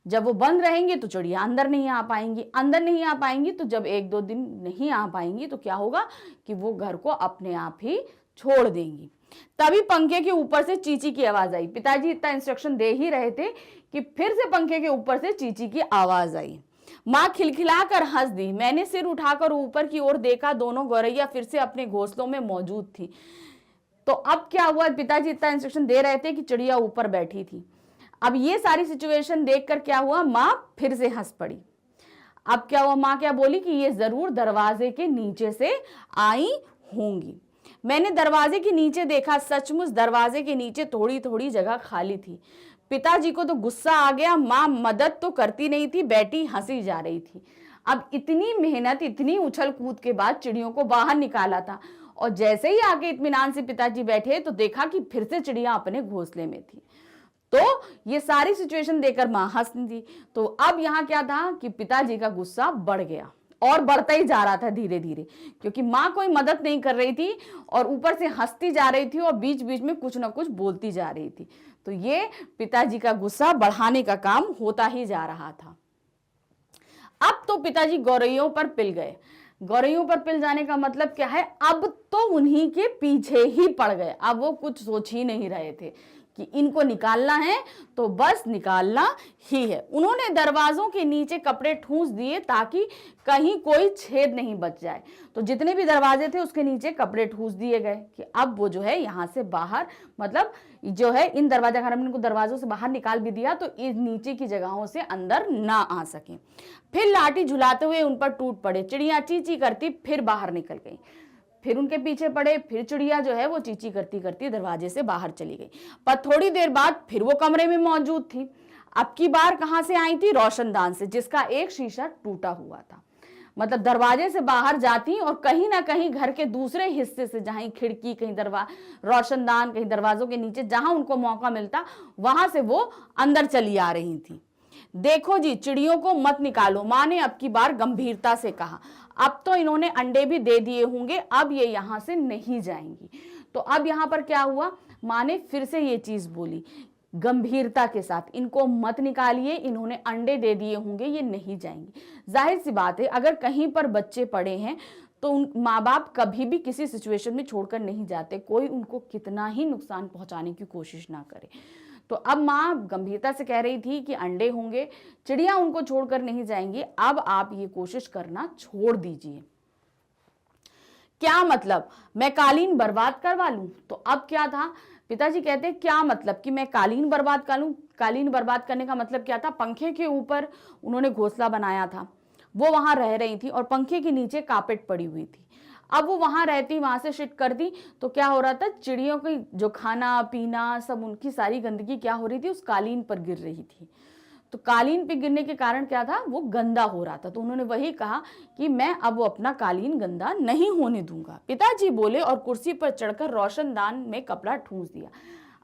जब वो बंद रहेंगे तो चिड़िया अंदर नहीं आ पाएंगी, अंदर नहीं आ पाएंगी तो जब एक दो दिन नहीं आ पाएंगी तो क्या होगा कि वो घर को अपने आप ही छोड़ देंगी। तभी पंखे के ऊपर से चींची की आवाज आई। पिताजी इतना इंस्ट्रक्शन दे ही रहे थे कि फिर से पंखे के ऊपर से चींची की आवाज आई। माँ खिलखिलाकर हंस दी। मैंने सिर उठाकर ऊपर की ओर देखा, दोनों गौरैया फिर से अपने घोंसलों में मौजूद थी। तो अब क्या हुआ, पिताजी इतना इंस्ट्रक्शन दे रहे थे कि चिड़िया ऊपर बैठी थी। अब ये सारी सिचुएशन देखकर क्या हुआ, माँ फिर से हंस पड़ी। अब क्या हुआ, माँ क्या बोली कि ये जरूर दरवाजे के नीचे से आई होंगी। मैंने दरवाजे के नीचे देखा, सचमुच दरवाजे के नीचे थोड़ी थोड़ी जगह खाली थी। पिताजी को तो गुस्सा आ गया, माँ मदद तो करती नहीं थी, बेटी हंसी जा रही थी। अब इतनी मेहनत, इतनी उछल कूद के बाद चिड़ियों को बाहर निकाला था, और जैसे ही आगे इत्मीनान से पिताजी बैठे तो देखा कि फिर से चिड़िया अपने घोंसले में थी। तो ये सारी सिचुएशन देखकर मां हंसती थी। तो अब यहाँ क्या था कि पिताजी का गुस्सा बढ़ गया और बढ़ता ही जा रहा था धीरे धीरे, क्योंकि माँ कोई मदद नहीं कर रही थी और ऊपर से हंसती जा रही थी और बीच बीच में कुछ ना कुछ बोलती जा रही थी। तो ये पिताजी का गुस्सा बढ़ाने का काम होता ही जा रहा था। अब तो पिताजी गौरैयों पर पिल गए। गौरैयों पर पिल जाने का मतलब क्या है, अब तो उन्हीं के पीछे ही पड़ गए। अब वो कुछ सोच ही नहीं रहे थे कि इनको निकालना है तो बस निकालना ही है। उन्होंने दरवाजों के नीचे कपड़े ठूंस दिए ताकि कहीं कोई छेद नहीं बच जाए। तो जितने भी दरवाजे थे उसके नीचे कपड़े ठूंस दिए गए कि अब वो जो है यहाँ से बाहर, मतलब जो है इन दरवाजा, अगर हमने इनको दरवाजों से बाहर निकाल भी दिया तो इस नीचे की जगहों से अंदर ना आ सके। फिर लाठी झुलाते हुए उन पर टूट पड़े। चिड़िया ची ची करती फिर बाहर निकल गई। फिर उनके पीछे पड़े। फिर चिड़िया जो है वो चींची करती करती दरवाजे से बाहर चली गई। पर थोड़ी देर बाद फिर वो कमरे में मौजूद थी। अब की बार कहां से आई थी? रोशनदान से, जिसका एक शीशा टूटा हुआ था। मतलब दरवाजे से बाहर जाती और कहीं ना कहीं घर के दूसरे हिस्से से, जहां खिड़की, कहीं रोशनदान, कहीं दरवाजों के नीचे, जहां उनको मौका मिलता वहां से वो अंदर चली आ रही थी। देखो जी, चिड़ियों को मत निकालो, माँ ने अब की बार गंभीरता से कहा। अब तो इन्होंने अंडे भी दे दिए होंगे, अब ये यहां से नहीं जाएंगी। तो अब यहां पर क्या हुआ, माँ ने फिर से ये चीज बोली गंभीरता के साथ, इनको मत निकालिए, इन्होंने अंडे दे दिए होंगे, ये नहीं जाएंगी। जाहिर सी बात है, अगर कहीं पर बच्चे पड़े हैं तो माँ बाप कभी भी किसी सिचुएशन में छोड़कर नहीं जाते, कोई उनको कितना ही नुकसान पहुंचाने की कोशिश ना करे। तो अब माँ गंभीरता से कह रही थी कि अंडे होंगे, चिड़िया उनको छोड़कर नहीं जाएंगी, अब आप ये कोशिश करना छोड़ दीजिए। क्या मतलब, मैं कालीन बर्बाद करवा लूं? तो अब क्या था, पिताजी कहते क्या मतलब कि मैं कालीन बर्बाद कर लूं? कालीन बर्बाद करने का मतलब क्या था? पंखे के ऊपर उन्होंने घोंसला बनाया था, वो वहां रह रही थी और पंखे के नीचे कारपेट पड़ी हुई थी। अब वो वहां रहती, वहां से शिफ्ट कर दी तो क्या हो रहा था, चिड़ियों की जो खाना पीना सब, उनकी सारी गंदगी क्या हो रही थी, उस कालीन पर गिर रही थी। तो कालीन पे गिरने के कारण क्या था, वो गंदा हो रहा था। तो उन्होंने वही कहा कि मैं अब वो अपना कालीन गंदा नहीं होने दूंगा। पिताजी बोले और कुर्सी पर चढ़कर रोशनदान में कपड़ा ठूंस दिया।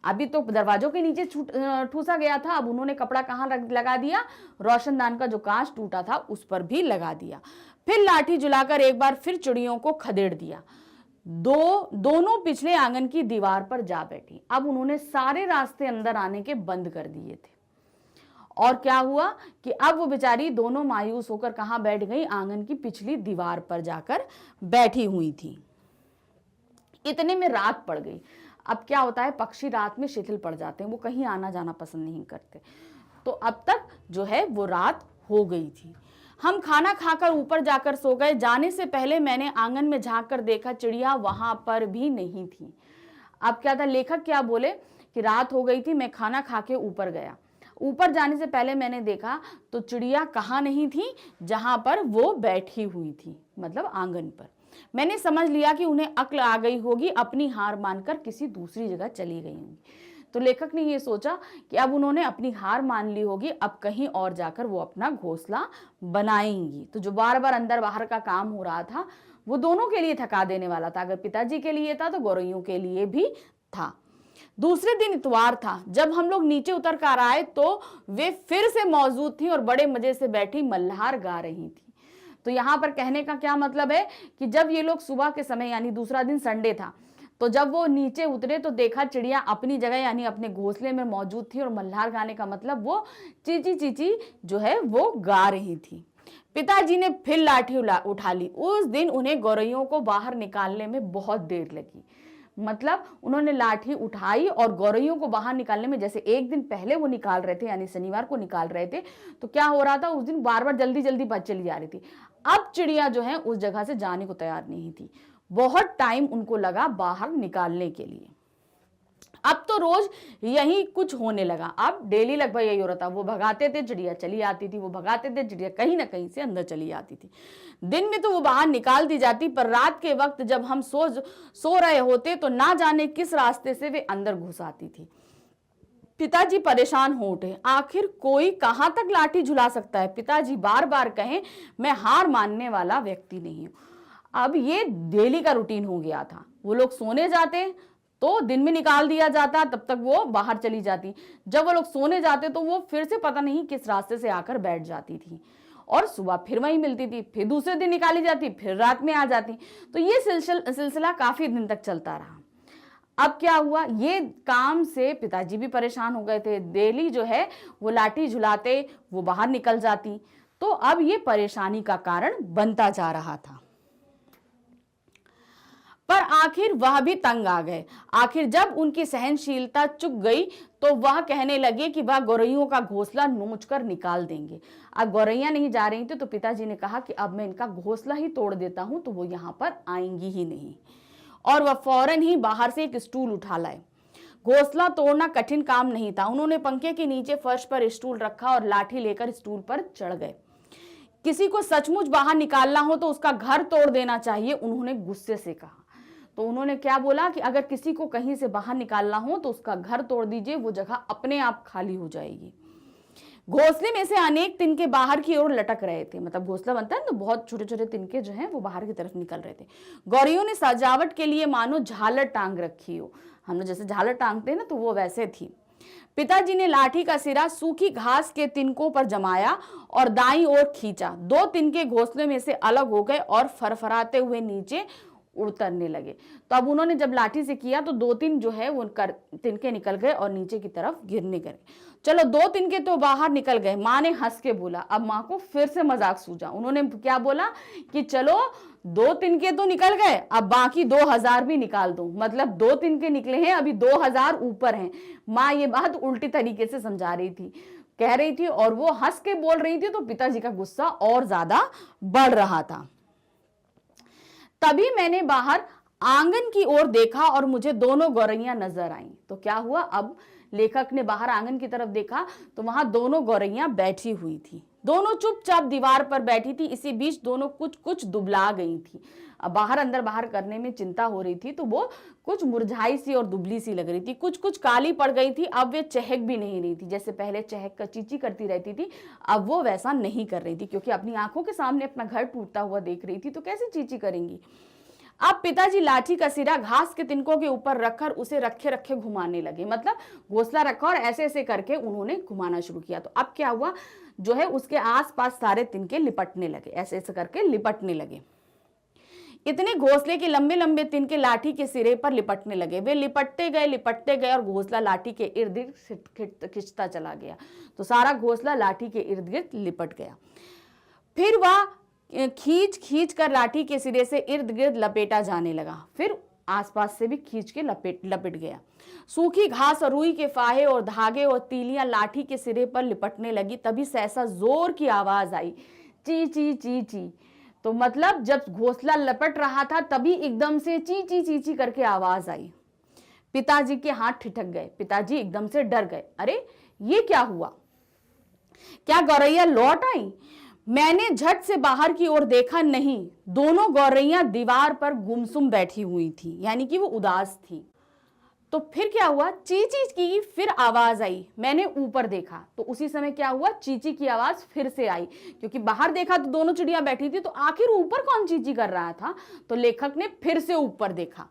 अभी तो दरवाजों के नीचे ठूसा गया था, अब उन्होंने कपड़ा कहाँ लगा दिया, रोशनदान का जो कांच टूटा था उस पर भी लगा दिया। फिर लाठी झुलाकर एक बार फिर चिड़ियों को खदेड़ दिया। दोनों पिछले आंगन की दीवार पर जा बैठी। अब उन्होंने सारे रास्ते अंदर आने के बंद कर दिए थे। और क्या हुआ कि अब वो बेचारी दोनों मायूस होकर कहां बैठ गई, आंगन की पिछली दीवार पर जाकर बैठी हुई थी। इतने में रात पड़ गई। अब क्या होता है, पक्षी रात में शिथिल पड़ जाते हैं, वो कहीं आना जाना पसंद नहीं करते। तो अब तक जो है वो रात हो गई थी। हम खाना खाकर ऊपर जाकर सो गए। जाने से पहले मैंने आंगन में झांक कर देखा, चिड़िया वहां पर भी नहीं थी। अब क्या था, लेखक क्या बोले कि रात हो गई थी, मैं खाना खा के ऊपर गया। ऊपर जाने से पहले मैंने देखा तो चिड़िया कहाँ नहीं थी, जहां पर वो बैठी हुई थी, मतलब आंगन पर। मैंने समझ लिया कि उन्हें अक्ल आ गई होगी, अपनी हार मानकर किसी दूसरी जगह चली गई होंगी। तो लेखक ने ये सोचा कि अब उन्होंने अपनी हार मान ली होगी, अब कहीं और जाकर वो अपना घोंसला बनाएंगी। तो जो बार बार अंदर बाहर का काम हो रहा था वो दोनों के लिए थका देने वाला था। अगर पिताजी के लिए था तो गौरैयों के लिए भी था। दूसरे दिन इतवार था। जब हम लोग नीचे उतर कर आए तो वे फिर से मौजूद थी और बड़े मजे से बैठी मल्हार गा रही थी। तो यहाँ पर कहने का क्या मतलब है कि जब ये लोग सुबह के समय, यानी दूसरा दिन संडे था, तो जब वो नीचे उतरे तो देखा चिड़िया अपनी जगह यानी अपने घोंसले में मौजूद थी और मल्हार गाने का मतलब वो चीची चीची जो है वो गा रही थी। पिताजी ने फिर लाठी उठा ली। उस दिन उन्हें गौरैयों को बाहर निकालने में बहुत देर लगी। मतलब उन्होंने लाठी उठाई और गौरैयों को बाहर निकालने में, जैसे एक दिन पहले वो निकाल रहे थे यानी शनिवार को निकाल रहे थे, तो क्या हो रहा था, उस दिन बार बार जल्दी जल्दी बात चली जा रही थी। अब चिड़िया जो है उस जगह से जाने को तैयार नहीं थी। बहुत टाइम उनको लगा बाहर निकालने के लिए। अब तो रोज यही कुछ होने लगा। अब डेली लगभग यही हो रहा था, वो भगाते थे चिड़िया चली आती थी, वो भगाते थे चिड़िया कहीं ना कहीं से अंदर चली आती थी। दिन में तो वो बाहर निकाल दी जाती, पर रात के वक्त जब हम सो रहे होते तो ना जाने किस रास्ते से वे अंदर घुस आती थी। पिताजी परेशान हो उठे, आखिर कोई कहां तक लाठी झुला सकता है। पिताजी बार बार कहें, मैं हार मानने वाला व्यक्ति नहीं हूं। अब ये डेली का रूटीन हो गया था। वो लोग सोने जाते तो दिन में निकाल दिया जाता, तब तक वो बाहर चली जाती। जब वो लोग सोने जाते तो वो फिर से पता नहीं किस रास्ते से आकर बैठ जाती थी और सुबह फिर वहीं मिलती थी, फिर दूसरे दिन निकाली जाती, फिर रात में आ जाती। तो ये सिलसिला काफी दिन तक चलता रहा। अब क्या हुआ, ये काम से पिताजी भी परेशान हो गए थे। डेली जो है वो लाठी झुलाते, वो बाहर निकल जाती। तो अब ये परेशानी का कारण बनता जा रहा था। पर आखिर वह भी तंग आ गए। आखिर जब उनकी सहनशीलता चुक गई तो वह कहने लगे कि वह गौरैयों का घोंसला नोचकर निकाल देंगे। अब गौरैया नहीं जा रही थी तो पिताजी ने कहा कि अब मैं इनका घोंसला ही तोड़ देता हूं तो वो यहां पर आएंगी ही नहीं। और वह फौरन ही बाहर से एक स्टूल उठा लाए। घोंसला तोड़ना कठिन काम नहीं था। उन्होंने पंखे के नीचे फर्श पर स्टूल रखा और लाठी लेकर स्टूल पर चढ़ गए। किसी को सचमुच बाहर निकालना हो तो उसका घर तोड़ देना चाहिए, उन्होंने गुस्से से कहा। तो उन्होंने क्या बोला कि अगर किसी को कहीं से बाहर निकालना हो तो उसका घर तोड़ दीजिए, वो जगह अपने आप खाली हो जाएगी। घोंसले में से अनेक तिनके बाहर की ओर लटक रहे थे। मतलब घोंसला बनता है तो बहुत छोटे छोटे तिनके जो हैं वो बाहर की तरफ निकल रहे थे। गौरियों ने सजावट के लिए मानो झालर टांग रखी हो। हम लोग जैसे झालर टांगते हैं ना, तो वो वैसे थी। पिताजी ने लाठी का सिरा सूखी घास के तिनकों पर जमाया और दाईं ओर खींचा। दो तिनके घोंसले में से अलग हो गए और फरफराते हुए नीचे उतरने लगे। तो अब उन्होंने जब लाठी से किया तो दो तीन जो है वो तिनके निकल गए और नीचे की तरफ गिरने गए। चलो दो तिनके तो बाहर निकल गए। माँ ने हंस के बोला। अब माँ को फिर से मजाक सूझा। उन्होंने क्या बोला कि चलो दो तिनके तो निकल गए, अब बाकी 2000 भी निकाल दो। मतलब दो तिनके निकले हैं, अभी 2000 ऊपर हैं। माँ ये बात उल्टी तरीके से समझा रही थी, कह रही थी, और वो हंस के बोल रही थी। तो पिताजी का गुस्सा और ज्यादा बढ़ रहा था। तभी मैंने बाहर आंगन की ओर देखा और मुझे दोनों गौरैयां नजर आईं। तो क्या हुआ, अब लेखक ने बाहर आंगन की तरफ देखा तो वहां दोनों गौरैयां बैठी हुई थी। दोनों चुपचाप दीवार पर बैठी थी। इसी बीच दोनों कुछ कुछ दुबला गई थी। अब बाहर अंदर बाहर करने में चिंता हो रही थी तो वो कुछ मुरझाई सी और दुबली सी लग रही थी, कुछ कुछ काली पड़ गई थी। अब वे चहक भी नहीं रही थी, जैसे पहले चहक कर चींची करती रहती थी, अब वो वैसा नहीं कर रही थी, क्योंकि अपनी आंखों के सामने अपना घर टूटता हुआ देख रही थी तो कैसे चींची करेंगी। अब पिताजी लाठी का सिरा घास के तिनकों के ऊपर रखकर उसे रखे रखे घुमाने लगे। मतलब घोंसला रखा और ऐसे ऐसे करके उन्होंने घुमाना शुरू किया। तो अब क्या हुआ, जो है उसके आसपास सारे तिनके लिपटने लगे, ऐसे ऐसे करके लिपटने लगे। इतने घोंसले के लंबे लंबे तिनके लाठी के सिरे पर लिपटने लगे। वे लिपटते गए और घोंसला लाठी के इर्द गिर्द खिंचता चला गया। तो सारा घोंसला लाठी के इर्द गिर्द लिपट गया। फिर वह खींच खींच कर लाठी के सिरे से इर्द गिर्द लपेटा जाने लगा। फिर आसपास से भी खींच के लपेट गया। सूखी घास और रुई के फाहे और धागे और तीलियां लाठी के सिरे पर लिपटने लगी। तभी सहसा जोर की आवाज आई, ची ची ची ची। तो मतलब जब घोंसला लपट रहा था तभी एकदम से ची ची ची ची करके आवाज आई। पिताजी के हाथ ठिठक गए। पिताजी एकदम से डर गए। अरे ये क्या हुआ, क्या गौरैया लौट आई? मैंने झट से बाहर की ओर देखा, नहीं, दोनों गौरैयां दीवार पर गुमसुम बैठी हुई थी, यानी कि वो उदास थी। तो फिर क्या हुआ, चीची की फिर आवाज आई। मैंने ऊपर देखा तो उसी समय क्या हुआ, चीची की आवाज फिर से आई, क्योंकि बाहर देखा तो दोनों चिड़िया बैठी थी, तो आखिर ऊपर कौन चीची कर रहा था। तो लेखक ने फिर से ऊपर देखा।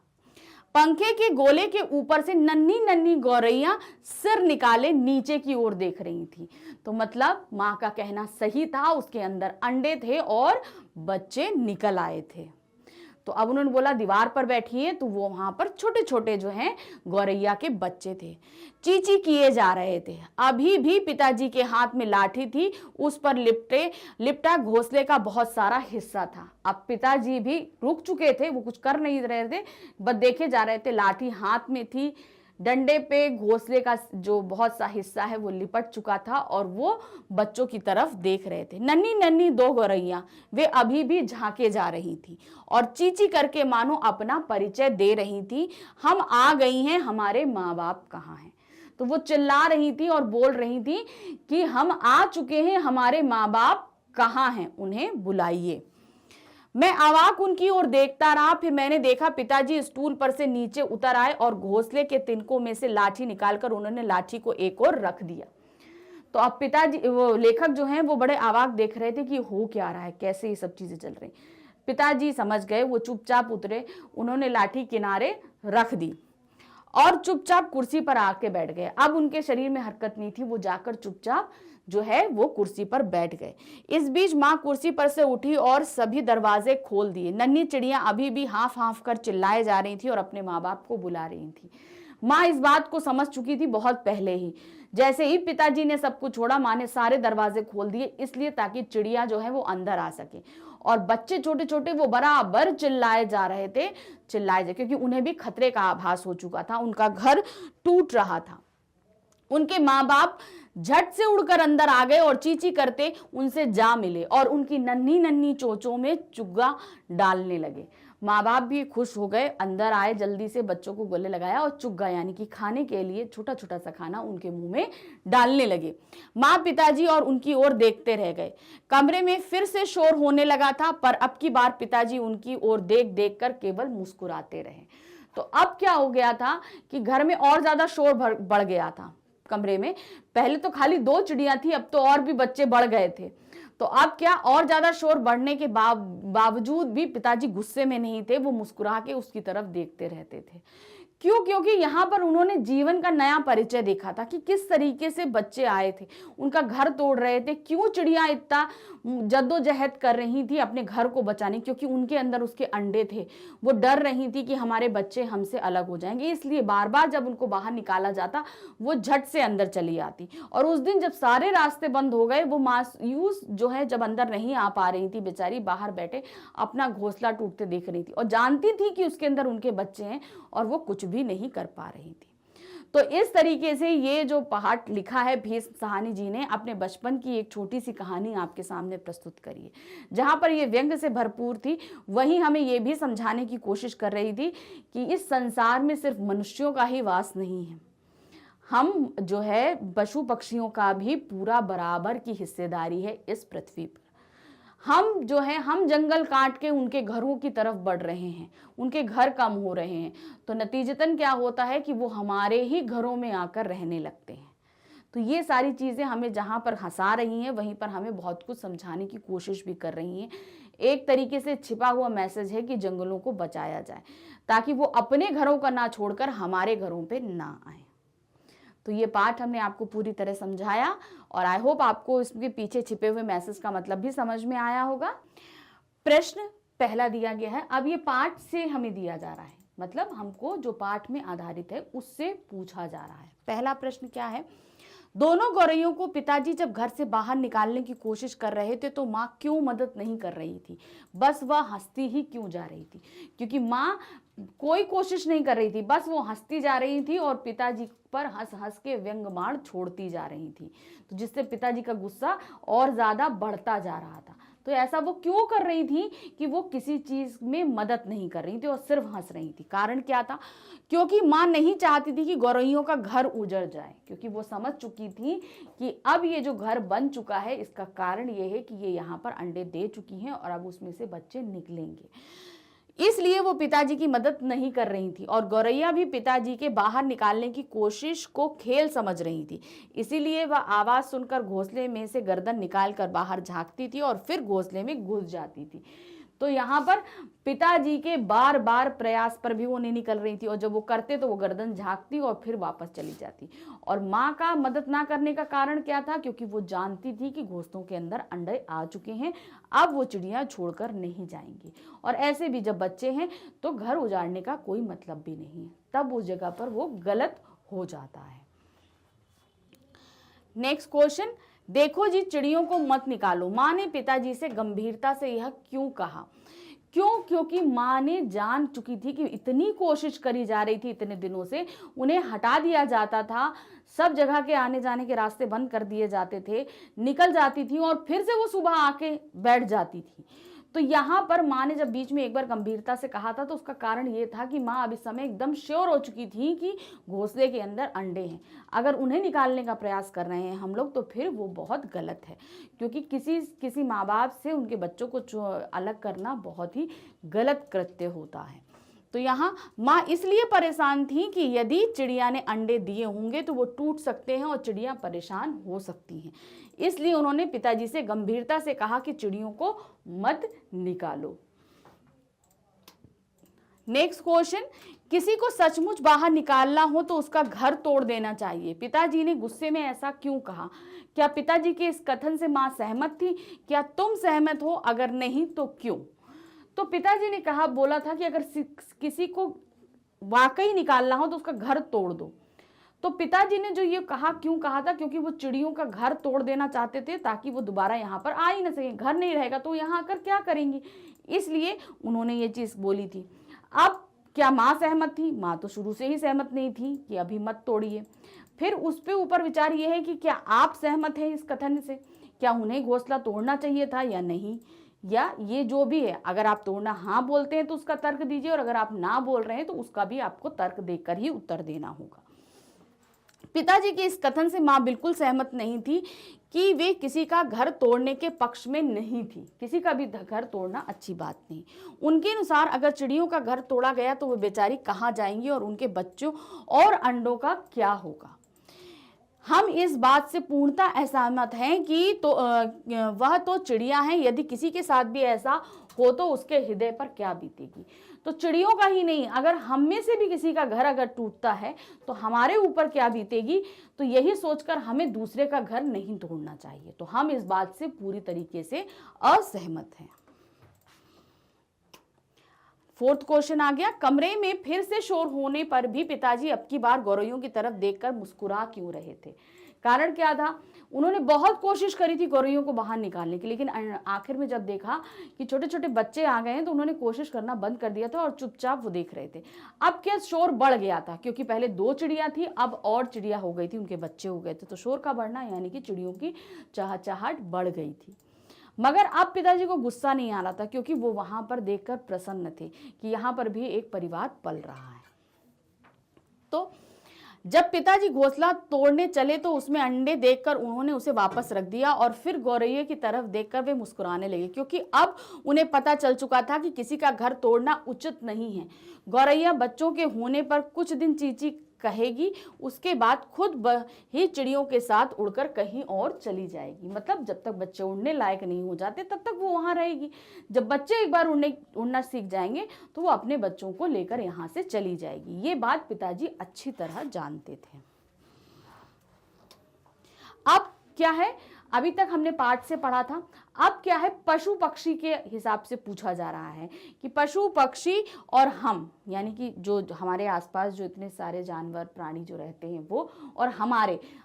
पंखे के गोले के ऊपर से नन्ही नन्ही गौरैया सिर निकाले नीचे की ओर देख रही थी। तो मतलब माँ का कहना सही था, उसके अंदर अंडे थे और बच्चे निकल आए थे। तो अब उन्होंने बोला दीवार पर बैठिए, तो वो वहां पर छोटे छोटे जो हैं गौरैया के बच्चे थे, चीची किए जा रहे थे। अभी भी पिताजी के हाथ में लाठी थी, उस पर लिपटा घोंसले का बहुत सारा हिस्सा था। अब पिताजी भी रुक चुके थे, वो कुछ कर नहीं रहे थे, बस देखे जा रहे थे। लाठी हाथ में थी, डंडे पे घोंसले का जो बहुत सा हिस्सा है वो लिपट चुका था और वो बच्चों की तरफ देख रहे थे। नन्ही नन्ही दो गौरैया, वे अभी भी झांके जा रही थी और चीची करके मानो अपना परिचय दे रही थी, हम आ गई हैं, हमारे माँ बाप कहाँ हैं। तो वो चिल्ला रही थी और बोल रही थी कि हम आ चुके हैं, हमारे माँ बाप कहाँ हैं, उन्हें बुलाइए। मैं अवाक उनकी ओर देखता रहा, फिर मैंने देखा पिताजी स्टूल पर से नीचे उतर आए और घोंसले के तिनकों में से लाठी निकालकर उन्होंने लाठी को एक ओर रख दिया। तो अब पिताजी, वो लेखक जो हैं वो बड़े अवाक देख रहे थे कि हो क्या रहा है, कैसे ये सब चीजें चल रही। पिताजी समझ गए, वो चुपचाप उतरे, उन्होंने लाठी किनारे रख दी और चुपचाप कुर्सी पर आके बैठ गए। अब उनके शरीर में हरकत नहीं थी, वो जाकर चुपचाप जो है वो कुर्सी पर बैठ गए। इस बीच माँ कुर्सी पर से उठी और सभी दरवाजे खोल दिए। नन्ही चिड़िया अभी भी हाफ हाफ कर चिल्लाए जा रही थी और अपने माँ बाप को बुला रही थी। माँ इस बात को समझ चुकी थी बहुत पहले ही। जैसे ही पिताजी ने सब कुछ छोड़ा, माँ ने सारे दरवाजे खोल दिए, इसलिए ताकि चिड़िया जो है वो अंदर आ सके। और बच्चे छोटे छोटे वो बराबर चिल्लाए जा रहे थे, क्योंकि उन्हें भी खतरे का आभास हो चुका था, उनका घर टूट रहा था। उनके माँ बाप झट से उड़कर अंदर आ गए और चींची करते उनसे जा मिले और उनकी नन्ही नन्ही चोंचों में चुग्गा डालने लगे। माँ बाप भी खुश हो गए, अंदर आए, जल्दी से बच्चों को गले लगाया और चुग्गा यानी कि खाने के लिए छोटा छोटा सा खाना उनके मुंह में डालने लगे। माँ पिताजी और उनकी ओर देखते रह गए। कमरे में फिर से शोर होने लगा था, पर अब की बार पिताजी उनकी ओर देख देख कर केवल मुस्कुराते रहे। तो अब क्या हो गया था कि घर में और ज्यादा शोर बढ़ गया था। कमरे में पहले तो खाली 2 चिड़ियां थी, अब तो और भी बच्चे बढ़ गए थे। तो अब क्या, और ज्यादा शोर बढ़ने के बावजूद भी पिताजी गुस्से में नहीं थे, वो मुस्कुरा के उसकी तरफ देखते रहते थे। क्यों? क्योंकि यहाँ पर उन्होंने जीवन का नया परिचय देखा था कि किस तरीके से बच्चे आए थे, उनका घर तोड़ रहे थे, क्यों चिड़िया इतना जद्दोजहद कर रही थी अपने घर को बचाने, क्योंकि उनके अंदर उसके अंडे थे। वो डर रही थी कि हमारे बच्चे हमसे अलग हो जाएंगे, इसलिए बार बार जब उनको बाहर निकाला जाता वो झट से अंदर चली आती। और उस दिन जब सारे रास्ते बंद हो गए, वो मायूस जो है जब अंदर नहीं आ पा रही थी, बेचारी बाहर बैठे अपना घोंसला टूटते देख रही थी और जानती थी कि उसके अंदर उनके बच्चे हैं और वो कुछ भी नहीं कर पा रही थी। तो इस तरीके से ये जो पाठ लिखा है भीष्म साहनी जी ने, अपने बचपन की एक छोटी सी कहानी आपके सामने प्रस्तुत करी है। जहां पर ये व्यंग से भरपूर थी, वहीं हमें ये भी समझाने की कोशिश कर रही थी कि इस संसार में सिर्फ मनुष्यों का ही वास नहीं है, हम जो है पशु पक्षियों का भी पूरा बराबर की हिस्सेदारी है इस पृथ्वी पर। हम जो है, हम जंगल काट के उनके घरों की तरफ बढ़ रहे हैं, उनके घर कम हो रहे हैं, तो नतीजतन क्या होता है कि वो हमारे ही घरों में आकर रहने लगते हैं। तो ये सारी चीज़ें हमें जहाँ पर हंसा रही हैं, वहीं पर हमें बहुत कुछ समझाने की कोशिश भी कर रही हैं। एक तरीके से छिपा हुआ मैसेज है कि जंगलों को बचाया जाए, ताकि वो अपने घरों का ना छोड़कर हमारे घरों पर ना आए। तो ये पाठ हमने आपको पूरी तरह समझाया और आई होप आपको इसके पीछे छिपे हुए मैसेज का मतलब भी समझ में आया होगा। प्रश्न पहला दिया गया है, अब ये पाठ से हमें दिया जा रहा है, मतलब हमको जो पाठ में आधारित है उससे पूछा जा रहा है। पहला प्रश्न क्या है, दोनों गौरैयों को पिताजी जब घर से बाहर निकालने की कोशिश कर रहे थे तो माँ क्यों मदद नहीं कर रही थी, बस वह हंसती ही क्यों जा रही थी? क्योंकि माँ कोई कोशिश नहीं कर रही थी, बस वो हंसती जा रही थी और पिताजी पर हंस हंस के व्यंग्यबाण छोड़ती जा रही थी, तो जिससे पिताजी का गुस्सा और ज्यादा बढ़ता जा रहा था। तो ऐसा वो क्यों कर रही थी कि वो किसी चीज में मदद नहीं कर रही थी और सिर्फ हंस रही थी? कारण क्या था? क्योंकि माँ नहीं चाहती थी कि गौरैयों का घर उजड़ जाए, क्योंकि वो समझ चुकी थी कि अब ये जो घर बन चुका है इसका कारण ये है कि ये यहाँ पर अंडे दे चुकी हैं और अब उसमें से बच्चे निकलेंगे, इसलिए वो पिताजी की मदद नहीं कर रही थी। और गौरैया भी पिताजी के बाहर निकालने की कोशिश को खेल समझ रही थी, इसीलिए वह आवाज सुनकर घोंसले में से गर्दन निकालकर बाहर झांकती थी और फिर घोंसले में घुस जाती थी। तो यहाँ पर पिताजी के बार बार प्रयास पर भी वो नहीं निकल रही थी और जब वो करते तो वो गर्दन झांकती और फिर वापस चली जाती। और माँ का मदद ना करने का कारण क्या था? क्योंकि वो जानती थी कि घोंसलों के अंदर अंडे आ चुके हैं, अब वो चिड़िया छोड़कर नहीं जाएंगी और ऐसे भी जब बच्चे हैं तो घर उजाड़ने का कोई मतलब भी नहीं है, तब उस जगह पर वो गलत हो जाता है। नेक्स्ट क्वेश्चन, देखो जी चिड़ियों को मत निकालो, माँ ने पिताजी से गंभीरता से यह क्यों कहा? क्यों? क्योंकि माँ ने जान चुकी थी कि इतनी कोशिश करी जा रही थी, इतने दिनों से उन्हें हटा दिया जाता था, सब जगह के आने जाने के रास्ते बंद कर दिए जाते थे, निकल जाती थी और फिर से वो सुबह आके बैठ जाती थी। तो यहाँ पर माँ ने जब बीच में एक बार गंभीरता से कहा था तो उसका कारण ये था कि माँ अब इस समय एकदम श्योर हो चुकी थी कि घोंसले के अंदर अंडे हैं। अगर उन्हें निकालने का प्रयास कर रहे हैं हम लोग तो फिर वो बहुत गलत है, क्योंकि किसी माँ बाप से उनके बच्चों को अलग करना बहुत ही गलत कृत्य होता है। तो यहाँ माँ इसलिए परेशान थी कि यदि चिड़िया ने अंडे दिए होंगे तो वो टूट सकते हैं और चिड़िया परेशान हो सकती हैं। इसलिए उन्होंने पिताजी से गंभीरता से कहा कि चिड़ियों को मत निकालो। नेक्स्ट क्वेश्चन, किसी को सचमुच बाहर निकालना हो तो उसका घर तोड़ देना चाहिए। पिताजी ने गुस्से में ऐसा क्यों कहा? क्या पिताजी के इस कथन से माँ सहमत थी? क्या तुम सहमत हो? अगर नहीं तो क्यों? तो पिताजी ने बोला था कि अगर किसी को वाकई निकालना हो तो उसका घर तोड़ दो। तो पिताजी ने जो ये कहा क्यों कहा था? क्योंकि वो चिड़ियों का घर तोड़ देना चाहते थे ताकि वो दोबारा यहाँ पर आ ही ना सके। घर नहीं रहेगा तो यहाँ आकर क्या करेंगी, इसलिए उन्होंने ये चीज बोली थी। अब क्या माँ सहमत थी? माँ तो शुरू से ही सहमत नहीं थी कि अभी मत तोड़िए। फिर उस पे ऊपर विचार ये है कि क्या आप सहमत हैं इस कथन से? क्या उन्हें घोंसला तोड़ना चाहिए था या नहीं, या ये जो भी है, अगर आप तोड़ना हाँ बोलते हैं तो उसका तर्क दीजिए, और अगर आप ना बोल रहे हैं तो उसका भी आपको तर्क देकर ही उत्तर देना होगा। पिताजी के इस कथन से माँ बिल्कुल सहमत नहीं थी कि वे किसी का घर तोड़ने के पक्ष में नहीं थी। किसी का भी घर तोड़ना अच्छी बात नहीं। उनके अनुसार अगर चिड़ियों का घर तोड़ा गया तो वो बेचारी कहाँ जाएंगी और उनके बच्चों और अंडों का क्या होगा। हम इस बात से पूर्णतः असहमत हैं कि वह तो चिड़िया हैं, यदि किसी के साथ भी ऐसा हो तो उसके हृदय पर क्या बीतेगी। तो चिड़ियों का ही नहीं, अगर हम में से भी किसी का घर अगर टूटता है तो हमारे ऊपर क्या बीतेगी। तो यही सोचकर हमें दूसरे का घर नहीं तोड़ना चाहिए। तो हम इस बात से पूरी तरीके से असहमत हैं। फोर्थ क्वेश्चन आ गया, कमरे में फिर से शोर होने पर भी पिताजी अब की बार गौरैयों की तरफ देखकर मुस्कुरा क्यों रहे थे? कारण क्या था? उन्होंने बहुत कोशिश करी थी गौरैयों को बाहर निकालने की, लेकिन आखिर में जब देखा कि छोटे छोटे बच्चे आ गए हैं तो उन्होंने कोशिश करना बंद कर दिया था और चुपचाप वो देख रहे थे। अब क्या शोर बढ़ गया था, क्योंकि पहले 2 चिड़िया थी, अब और चिड़िया हो गई थी, उनके बच्चे हो गए थे। तो शोर का बढ़ना यानी कि चिड़ियों की चहचहाहट बढ़ गई थी। मगर अब पिताजी को गुस्सा नहीं आ रहा था, क्योंकि वो वहां पर देखकर प्रसन्न थे कि यहाँ पर भी एक परिवार पल रहा है। तो जब पिताजी घोंसला तोड़ने चले तो उसमें अंडे देखकर उन्होंने उसे वापस रख दिया और फिर गौरैया की तरफ देखकर वे मुस्कुराने लगे, क्योंकि अब उन्हें पता चल चुका था कि किसी का घर तोड़ना उचित नहीं है। गौरैया बच्चों के होने पर कुछ दिन चींची कहेगी, उसके बाद खुद ही चिड़ियों के साथ उड़कर कहीं और चली जाएगी। मतलब जब तक बच्चे उड़ने लायक नहीं हो जाते तब तक वो वहां रहेगी। जब बच्चे एक बार उड़ना सीख जाएंगे तो वो अपने बच्चों को लेकर यहाँ से चली जाएगी। ये बात पिताजी अच्छी तरह जानते थे। अब क्या है, अभी तक हमने पाठ से पढ़ा था, अब क्या है पशु पक्षी के हिसाब से पूछा जा रहा है कि पशु पक्षी और हम, यानी कि जो हमारे आसपास जो इतने सारे जानवर प्राणी जो रहते हैं वो और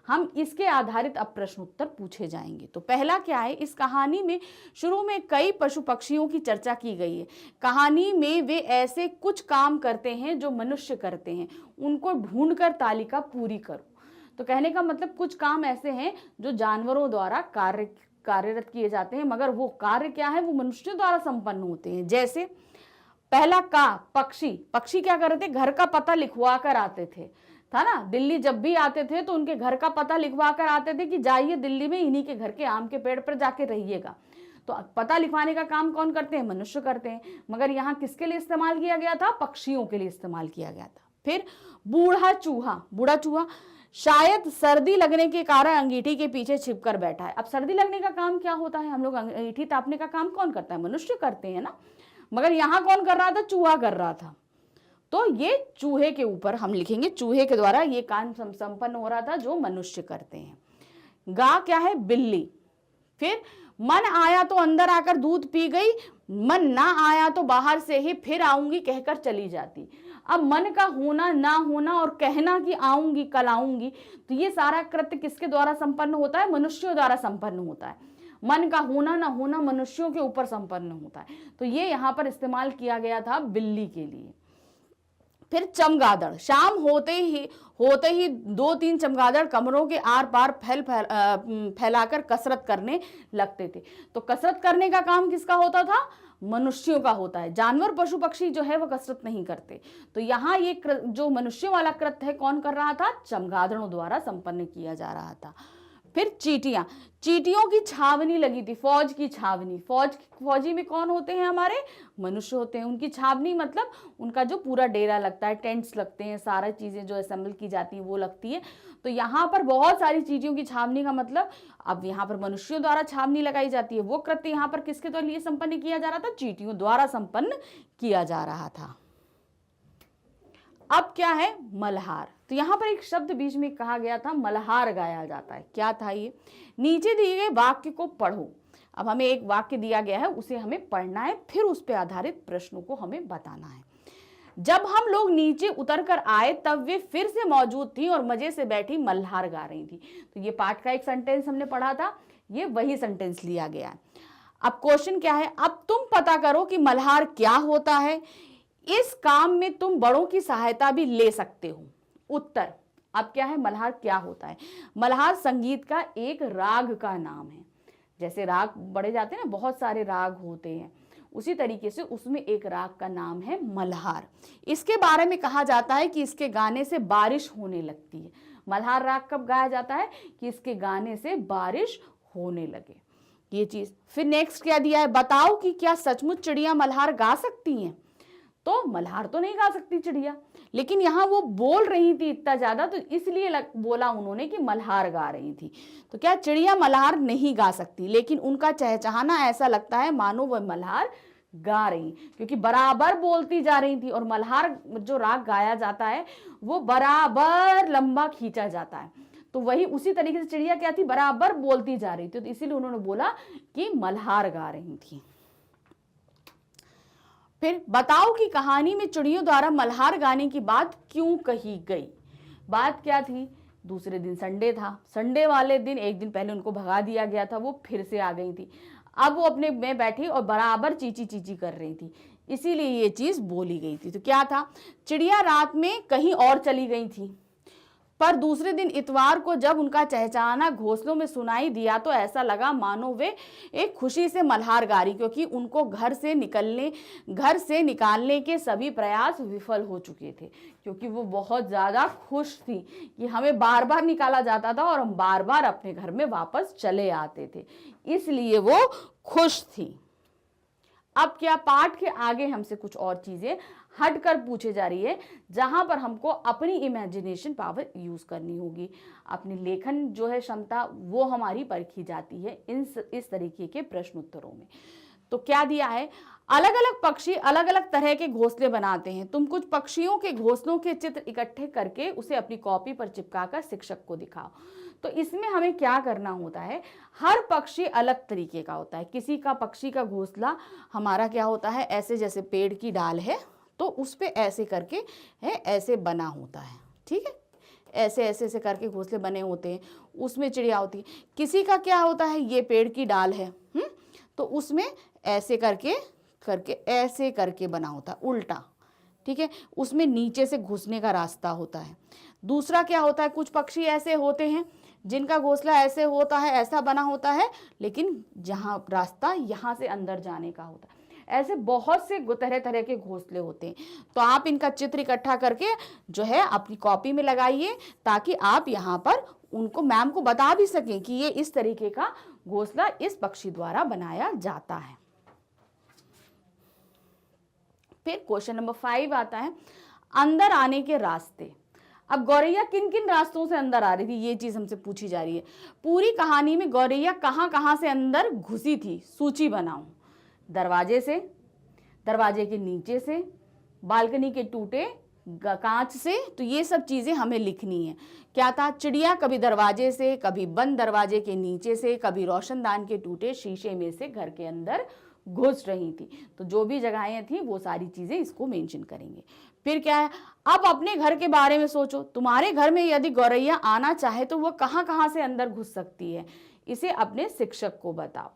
हम इसके आधारित अब प्रश्न उत्तर पूछे जाएंगे। तो पहला क्या है, इस कहानी में शुरू में कई पशु पक्षियों की चर्चा की गई है। कहानी में वे ऐसे कुछ काम करते हैं जो मनुष्य करते हैं, उनको ढूंढकर तालिका पूरी करो। तो कहने का मतलब कुछ काम ऐसे हैं जो जानवरों द्वारा कार्यरत किए जाते हैं, मगर वो कार्य क्या है, वो मनुष्यों द्वारा संपन्न होते हैं। जैसे पहला का पक्षी क्या करते थे, घर का पता लिखवा कर आते थे, था ना। दिल्ली जब भी आते थे तो उनके घर का पता लिखवा कर आते थे कि जाइए दिल्ली में इन्हीं के घर के आम के पेड़ पर जाके रहिएगा। तो पता लिखवाने का काम कौन करते हैं, मनुष्य करते हैं, मगर यहाँ किसके लिए इस्तेमाल किया गया था, पक्षियों के लिए इस्तेमाल किया गया था। फिर बूढ़ा चूहा शायद सर्दी लगने के कारण अंगीठी के पीछे छिपकर बैठा है। अब सर्दी लगने का काम क्या होता है, हम लोग अंगीठी तापने का काम कौन करता है, मनुष्य करते हैं ना, मगर यहाँ कौन कर रहा था, चूहा कर रहा था। तो ये चूहे के ऊपर हम लिखेंगे, चूहे के द्वारा ये काम संपन्न हो रहा था जो मनुष्य करते हैं। गा क्या है, बिल्ली। फिर मन आया तो अंदर आकर दूध पी गई, मन ना आया तो बाहर से ही फिर आऊंगी कहकर चली जाती। अब मन का होना ना होना और कहना कि आऊंगी कल आऊंगी, तो ये सारा कृत्य किसके द्वारा संपन्न होता है, मनुष्यों द्वारा संपन्न होता है। मन का होना ना होना मनुष्यों के ऊपर संपन्न होता है। तो ये यहाँ पर इस्तेमाल किया गया था बिल्ली के लिए। फिर चमगादड़, शाम होते ही 2-3 चमगादड़ कमरों के आर पार फैलाकर कसरत करने लगते थे। तो कसरत करने का काम किसका होता था, मनुष्यों का होता है। जानवर पशु पक्षी जो है वो कसरत नहीं करते। तो यहाँ ये जो मनुष्यों वाला कृत्य है कौन कर रहा था? चमगादड़ों द्वारा संपन्न किया जा रहा था। फिर चींटियां, चींटियों की छावनी लगी थी, फौज की छावनी। फौजी में कौन होते हैं? हमारे मनुष्य होते हैं। उनकी छावनी मतलब उनका जो पूरा डेरा लगता है, टेंट्स लगते हैं, सारा चीजें जो असेंबल की जाती हैं वो लगती है। तो यहाँ पर बहुत सारी चींटियों की छावनी का मतलब अब यहाँ पर मनुष्यों द्वारा छावनी लगाई जाती है। वो कृत्य यहाँ पर किसके द्वारा लिए संपन्न किया जा रहा था? चींटियों द्वारा संपन्न किया जा रहा था। अब क्या है? मल्हार। तो यहां पर एक शब्द बीच में कहा गया था, मल्हार गाया जाता है। क्या था ये? नीचे दिए गए वाक्य को पढ़ो। अब हमें एक वाक्य दिया गया है, उसे हमें पढ़ना है, फिर उस पर आधारित प्रश्नों को हमें बताना है। जब हम लोग नीचे उतर कर आए तब वे फिर से मौजूद थी और मजे से बैठी मल्हार गा रही थी। तो ये पाठ का एक सेंटेंस हमने पढ़ा था, ये वही सेंटेंस लिया गया है। अब क्वेश्चन क्या है? अब तुम पता करो कि मल्हार क्या होता है। इस काम में तुम बड़ों की सहायता भी ले सकते हो। उत्तर अब क्या है? मल्हार क्या होता है? मल्हार संगीत का एक राग का नाम है। जैसे राग बढ़े जाते हैं ना, बहुत सारे राग होते हैं, उसी तरीके से उसमें एक राग का नाम है मल्हार। इसके बारे में कहा जाता है कि इसके गाने से बारिश होने लगती है। मल्हार राग कब गाया जाता है? कि इसके गाने से बारिश होने लगे, ये चीज। फिर नेक्स्ट क्या दिया है? बताओ कि क्या सचमुच चिड़िया मल्हार गा सकती हैं? तो मल्हार तो नहीं गा सकती चिड़िया, लेकिन यहाँ वो बोल रही थी इतना ज्यादा, तो इसलिए बोला उन्होंने कि मल्हार गा रही थी। तो क्या चिड़िया मल्हार नहीं गा सकती, लेकिन उनका चहचहाना ऐसा लगता है मानो वह मल्हार गा रही, क्योंकि बराबर बोलती जा रही थी। और मल्हार जो राग गाया जाता है वो बराबर लंबा खींचा जाता है, तो वही उसी तरीके से चिड़िया क्या थी? बराबर बोलती जा रही थी, तो इसीलिए उन्होंने बोला कि मल्हार गा रही थी। फिर बताओ कि कहानी में चिड़ियों द्वारा मल्हार गाने की बात क्यों कही गई। बात क्या थी? दूसरे दिन संडे था, संडे वाले दिन एक दिन पहले उनको भगा दिया गया था, वो फिर से आ गई थी। अब वो अपने में बैठी और बराबर चीची चीची कर रही थी, इसीलिए ये चीज बोली गई थी। तो क्या था? चिड़िया रात में कहीं और चली गई थी, पर दूसरे दिन इतवार को जब उनका चहचहाना घोंसलों में सुनाई दिया तो ऐसा लगा मानो वे एक खुशी से मल्हार गा रही, क्योंकि उनको घर से निकालने के सभी प्रयास विफल हो चुके थे। क्योंकि वो बहुत ज्यादा खुश थी कि हमें बार बार निकाला जाता था और हम बार बार अपने घर में वापस चले आते थे, इसलिए वो खुश थी। अब क्या? पाठ के आगे हमसे कुछ और चीजें हटकर पूछे जा रही है, जहां पर हमको अपनी इमेजिनेशन पावर यूज करनी होगी। अपनी लेखन जो है क्षमता, वो हमारी परखी जाती है इस तरीके के प्रश्न उत्तरों में। तो क्या दिया है? अलग अलग पक्षी अलग अलग तरह के घोंसले बनाते हैं। तुम कुछ पक्षियों के घोंसलों के चित्र इकट्ठे करके उसे अपनी कॉपी पर चिपकाकर शिक्षक को दिखाओ। तो इसमें हमें क्या करना होता है? हर पक्षी अलग तरीके का होता है। किसी का पक्षी का घोंसला हमारा क्या होता है? ऐसे, जैसे पेड़ की डाल है तो उस पे ऐसे करके है, ऐसे बना होता है, ठीक है, ऐसे ऐसे ऐसे करके घोंसले बने होते हैं, उसमें चिड़िया होती है। किसी का क्या होता है? ये पेड़ की डाल है, तो उसमें ऐसे करके ऐसे करके बना होता है, उल्टा, ठीक है, उसमें नीचे से घुसने का रास्ता होता है। दूसरा क्या होता है? कुछ पक्षी ऐसे होते हैं जिनका घोंसला ऐसे होता है, ऐसा बना होता है, लेकिन जहाँ रास्ता यहाँ से अंदर जाने का होता है। ऐसे बहुत से तरह तरह के घोंसले होते हैं। तो आप इनका चित्र इकट्ठा करके जो है अपनी कॉपी में लगाइए, ताकि आप यहाँ पर उनको, मैम को बता भी सकें कि ये इस तरीके का घोंसला इस पक्षी द्वारा बनाया जाता है। फिर क्वेश्चन नंबर 5 आता है, अंदर आने के रास्ते। अब गौरैया किन किन रास्तों से अंदर आ रही थी, ये चीज हमसे पूछी जा रही है। पूरी कहानी में गौरैया कहाँ कहाँ से अंदर घुसी थी, सूची बनाओ। दरवाजे से, दरवाजे के नीचे से, बालकनी के टूटे कांच से, तो ये सब चीजें हमें लिखनी है। क्या था? चिड़िया कभी दरवाजे से, कभी बंद दरवाजे के नीचे से, कभी रोशनदान के टूटे शीशे में से घर के अंदर घुस रही थी। तो जो भी जगहें थी वो सारी चीजें इसको मेंशन करेंगे। फिर क्या है? अब अपने घर के बारे में सोचो। तुम्हारे घर में यदि गौरैया आना चाहे तो वो कहाँ कहाँ से अंदर घुस सकती है, इसे अपने शिक्षक को बताओ।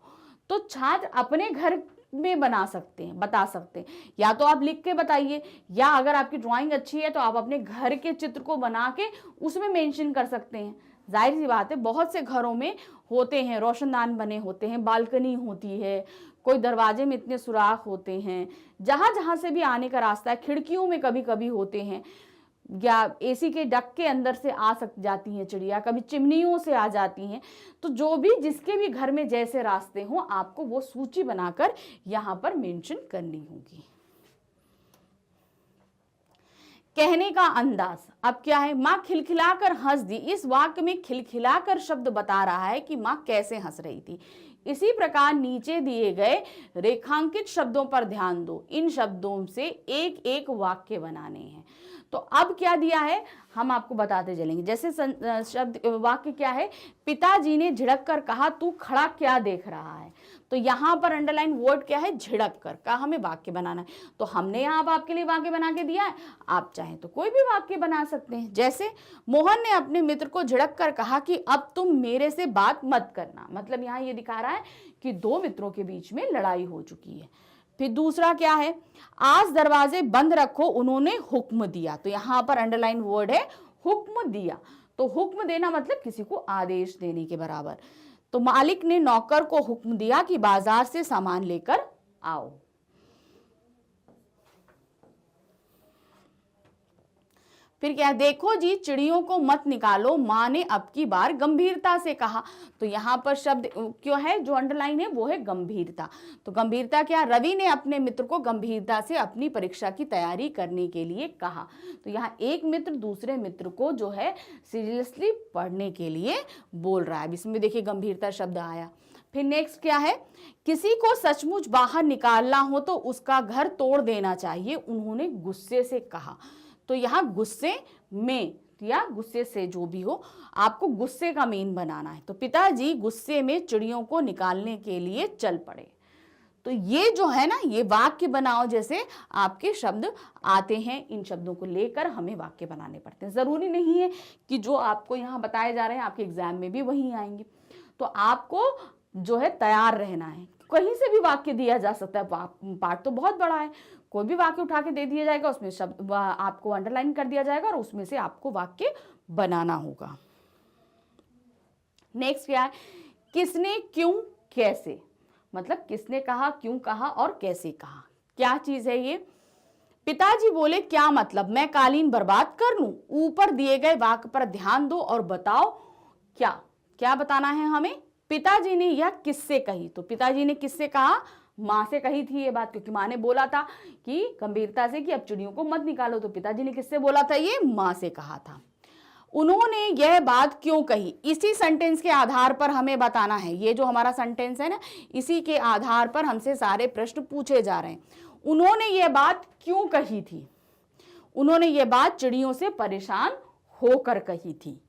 तो छात्र अपने घर में बता सकते हैं, या तो आप लिख के बताइए, या अगर आपकी ड्राइंग अच्छी है तो आप अपने घर के चित्र को बना के उसमें मेंशन कर सकते हैं। जाहिर सी बात है, बहुत से घरों में होते हैं, रोशनदान बने होते हैं, बालकनी होती है, कोई दरवाजे में इतने सुराख होते हैं, जहां जहां से भी आने का रास्ता है, खिड़कियों में कभी कभी होते हैं, या एसी के डक के अंदर से आ सक जाती हैं चिड़िया, कभी चिमनियों से आ जाती हैं। तो जो भी जिसके भी घर में जैसे रास्ते हों, आपको वो सूची बनाकर यहाँ पर मेंशन करनी होगी। कहने का अंदाज, अब क्या है, माँ खिलखिलाकर हंस दी। इस वाक्य में खिलखिलाकर शब्द बता रहा है कि माँ कैसे हंस रही थी। इसी प्रकार नीचे दिए गए रेखांकित शब्दों पर ध्यान दो। इन शब्दों से एक एक वाक्य बनाने हैं। तो अब क्या दिया है हम आपको बताते चलेंगे। जैसे शब्द वाक्य क्या है, पिताजी ने झिड़क कर कहा तू खड़ा क्या देख रहा है। तो यहाँ पर अंडरलाइन वर्ड क्या है, झिड़क कर का हमें वाक्य बनाना है। तो हमने यहाँ आपके लिए वाक्य बना के दिया है, आप चाहें तो कोई भी वाक्य बना सकते हैं। जैसे मोहन ने अपने मित्र को झिड़क कर कहा कि अब तुम मेरे से बात मत करना। मतलब यहाँ ये दिखा रहा है कि दो मित्रों के बीच में लड़ाई हो चुकी है। फिर दूसरा क्या है, आज दरवाजे बंद रखो उन्होंने हुक्म दिया। तो यहाँ पर अंडरलाइन वर्ड है हुक्म दिया। तो हुक्म देना मतलब किसी को आदेश देने के बराबर। तो मालिक ने नौकर को हुक्म दिया कि बाजार से सामान लेकर आओ। फिर क्या, देखो जी चिड़ियों को मत निकालो, माँ ने अब की बार गंभीरता से कहा। तो यहाँ पर शब्द क्यों है जो अंडरलाइन है, वो है गंभीरता। तो गंभीरता क्या, रवि ने अपने मित्र को गंभीरता से अपनी परीक्षा की तैयारी करने के लिए कहा। तो यहाँ एक मित्र दूसरे मित्र को जो है सीरियसली पढ़ने के लिए बोल रहा है। इसमें देखिए गंभीरता शब्द आया। फिर नेक्स्ट क्या है, किसी को सचमुच बाहर निकालना हो तो उसका घर तोड़ देना चाहिए, उन्होंने गुस्से से कहा। तो यहाँ गुस्से में या गुस्से से जो भी हो, आपको गुस्से का मेन बनाना है। तो पिताजी गुस्से में चिड़ियों को निकालने के लिए चल पड़े। तो ये जो है ना, ये वाक्य बनाओ जैसे आपके शब्द आते हैं, इन शब्दों को लेकर हमें वाक्य बनाने पड़ते हैं। जरूरी नहीं है कि जो आपको यहाँ बताए जा रहे हैं आपके एग्जाम में भी वही आएंगे। तो आपको जो है तैयार रहना है। कहीं से भी वाक्य दिया जा सकता है, पाठ तो बहुत बड़ा है, कोई भी वाक्य उठा के दे दिया जाएगा, उसमें शब्द आपको अंडरलाइन कर दिया जाएगा और उसमें से आपको वाक्य बनाना होगा। नेक्स्ट क्या है, किसने क्यों कैसे, मतलब किसने कहा, क्यों कहा और कैसे कहा। क्या चीज है ये, पिताजी बोले क्या मतलब मैं कालीन बर्बाद कर लूं। ऊपर दिए गए वाक्य पर ध्यान दो और बताओ क्या क्या बताना है हमें। पिताजी ने यह किससे कही। तो पिताजी ने किससे कहा, माँ से कही थी ये बात, क्योंकि माँ ने बोला था कि गंभीरता से कि अब चिड़ियों को मत निकालो। तो पिताजी ने किससे बोला था, ये माँ से कहा था। उन्होंने यह बात क्यों कही, इसी सेंटेंस के आधार पर हमें बताना है। ये जो हमारा सेंटेंस है ना, इसी के आधार पर हमसे सारे प्रश्न पूछे जा रहे हैं। उन्होंने ये बात क्यों कही थी, उन्होंने ये बात चिड़ियों से परेशान होकर कही थी।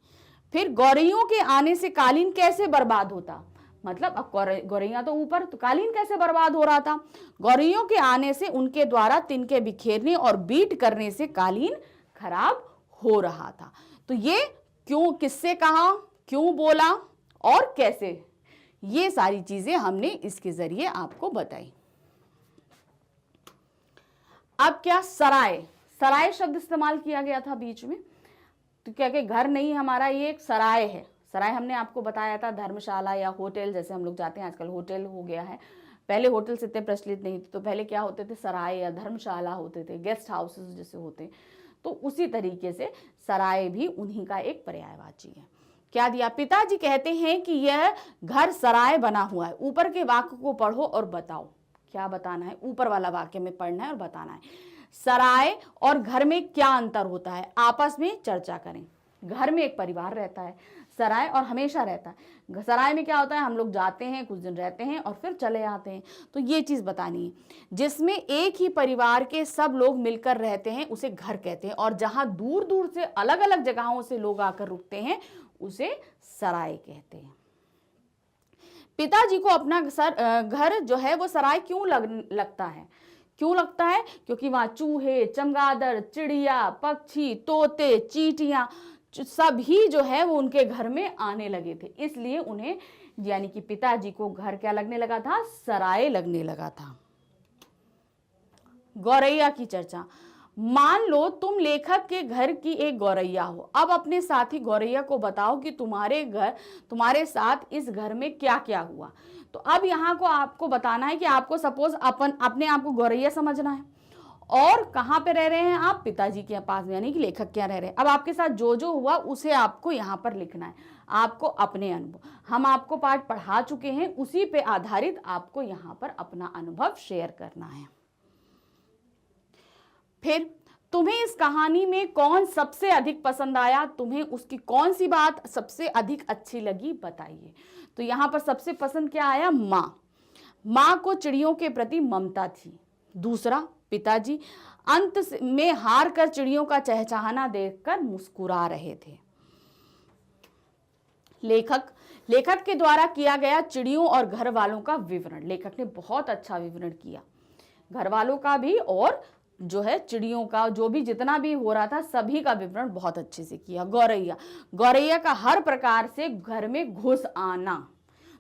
फिर गौरैयों के आने से कालीन कैसे बर्बाद होता, मतलब अब गौरैया तो ऊपर, तो कालीन कैसे बर्बाद हो रहा था। गौरैयों के आने से उनके द्वारा तिनके बिखेरने और बीट करने से कालीन खराब हो रहा था। तो ये क्यों किससे कहा, क्यों बोला और कैसे, ये सारी चीजें हमने इसके जरिए आपको बताई। अब क्या, सराय, सराय शब्द इस्तेमाल किया गया था बीच में। तो क्या कि घर नहीं हमारा, ये एक सराय है। सराय हमने आपको बताया था धर्मशाला या होटल, जैसे हम लोग जाते हैं आजकल होटल हो गया है, पहले होटल से इतने प्रचलित नहीं थे। तो पहले क्या होते थे, सराय या धर्मशाला होते थे, गेस्ट हाउसेस जैसे होते। तो उसी तरीके से सराय भी उन्हीं का एक पर्यायवाची है। क्या दिया, पिताजी कहते हैं कि यह घर सराय बना हुआ है। ऊपर के वाक्य को पढ़ो और बताओ क्या बताना है, ऊपर वाला वाक्य में पढ़ना है और बताना है। सराय और घर में क्या अंतर होता है, आपस में चर्चा करें। घर में एक परिवार रहता है, सराय और हमेशा रहता है। सराय में क्या होता है, हम लोग जाते हैं, कुछ दिन रहते हैं और फिर चले आते हैं। तो ये चीज बतानी है। जिसमें एक ही परिवार के सब लोग मिलकर रहते हैं उसे घर कहते हैं, और जहां दूर दूर से अलग अलग जगहों से लोग आकर रुकते हैं उसे सराय कहते हैं। पिताजी को अपना घर जो है वो सराय क्यों लगता है, क्यों लगता है, क्योंकि वहां चूहे, चमगादड़, चिड़िया, पक्षी, तोते, चींटियां सभी जो है वो उनके घर में आने लगे थे, इसलिए उन्हें यानी कि पिताजी को घर क्या लगने लगा था, सराय लगने लगा था। गौरैया की चर्चा, मान लो तुम लेखक के घर की एक गौरैया हो। अब अपने साथी गौरैया को बताओ कि तुम्हारे साथ इस घर में क्या क्या हुआ। तो अब यहाँ को आपको बताना है कि आपको सपोज अपने आप को गौरैया समझना है और कहाँ पे रह रहे हैं आप, पिताजी के पास में, यानी कि लेखक क्या रह रहे हैं। अब आपके साथ जो जो हुआ उसे आपको यहाँ पर लिखना है, आपको अपने अनुभव, हम आपको पाठ पढ़ा चुके हैं, उसी पे आधारित आपको यहाँ पर अपना अनुभव शेयर करना है। फिर तुम्हें इस कहानी में कौन सबसे अधिक पसंद आया, तुम्हें उसकी कौन सी बात सबसे अधिक अच्छी लगी, बताइए। तो यहाँ पर सबसे पसंद क्या आया, माँ को चिड़ियों के प्रति ममता थी। दूसरा, पिताजी अंत में हार कर चिड़ियों का चहचहाना देखकर मुस्कुरा रहे थे। लेखक के द्वारा किया गया चिड़ियों और घर वालों का विवरण, लेखक ने बहुत अच्छा विवरण किया, घर वालों का भी और जो है चिड़ियों का, जो भी जितना भी हो रहा था सभी का विवरण बहुत अच्छे से किया। गौरैया का हर प्रकार से घर में घुस आना,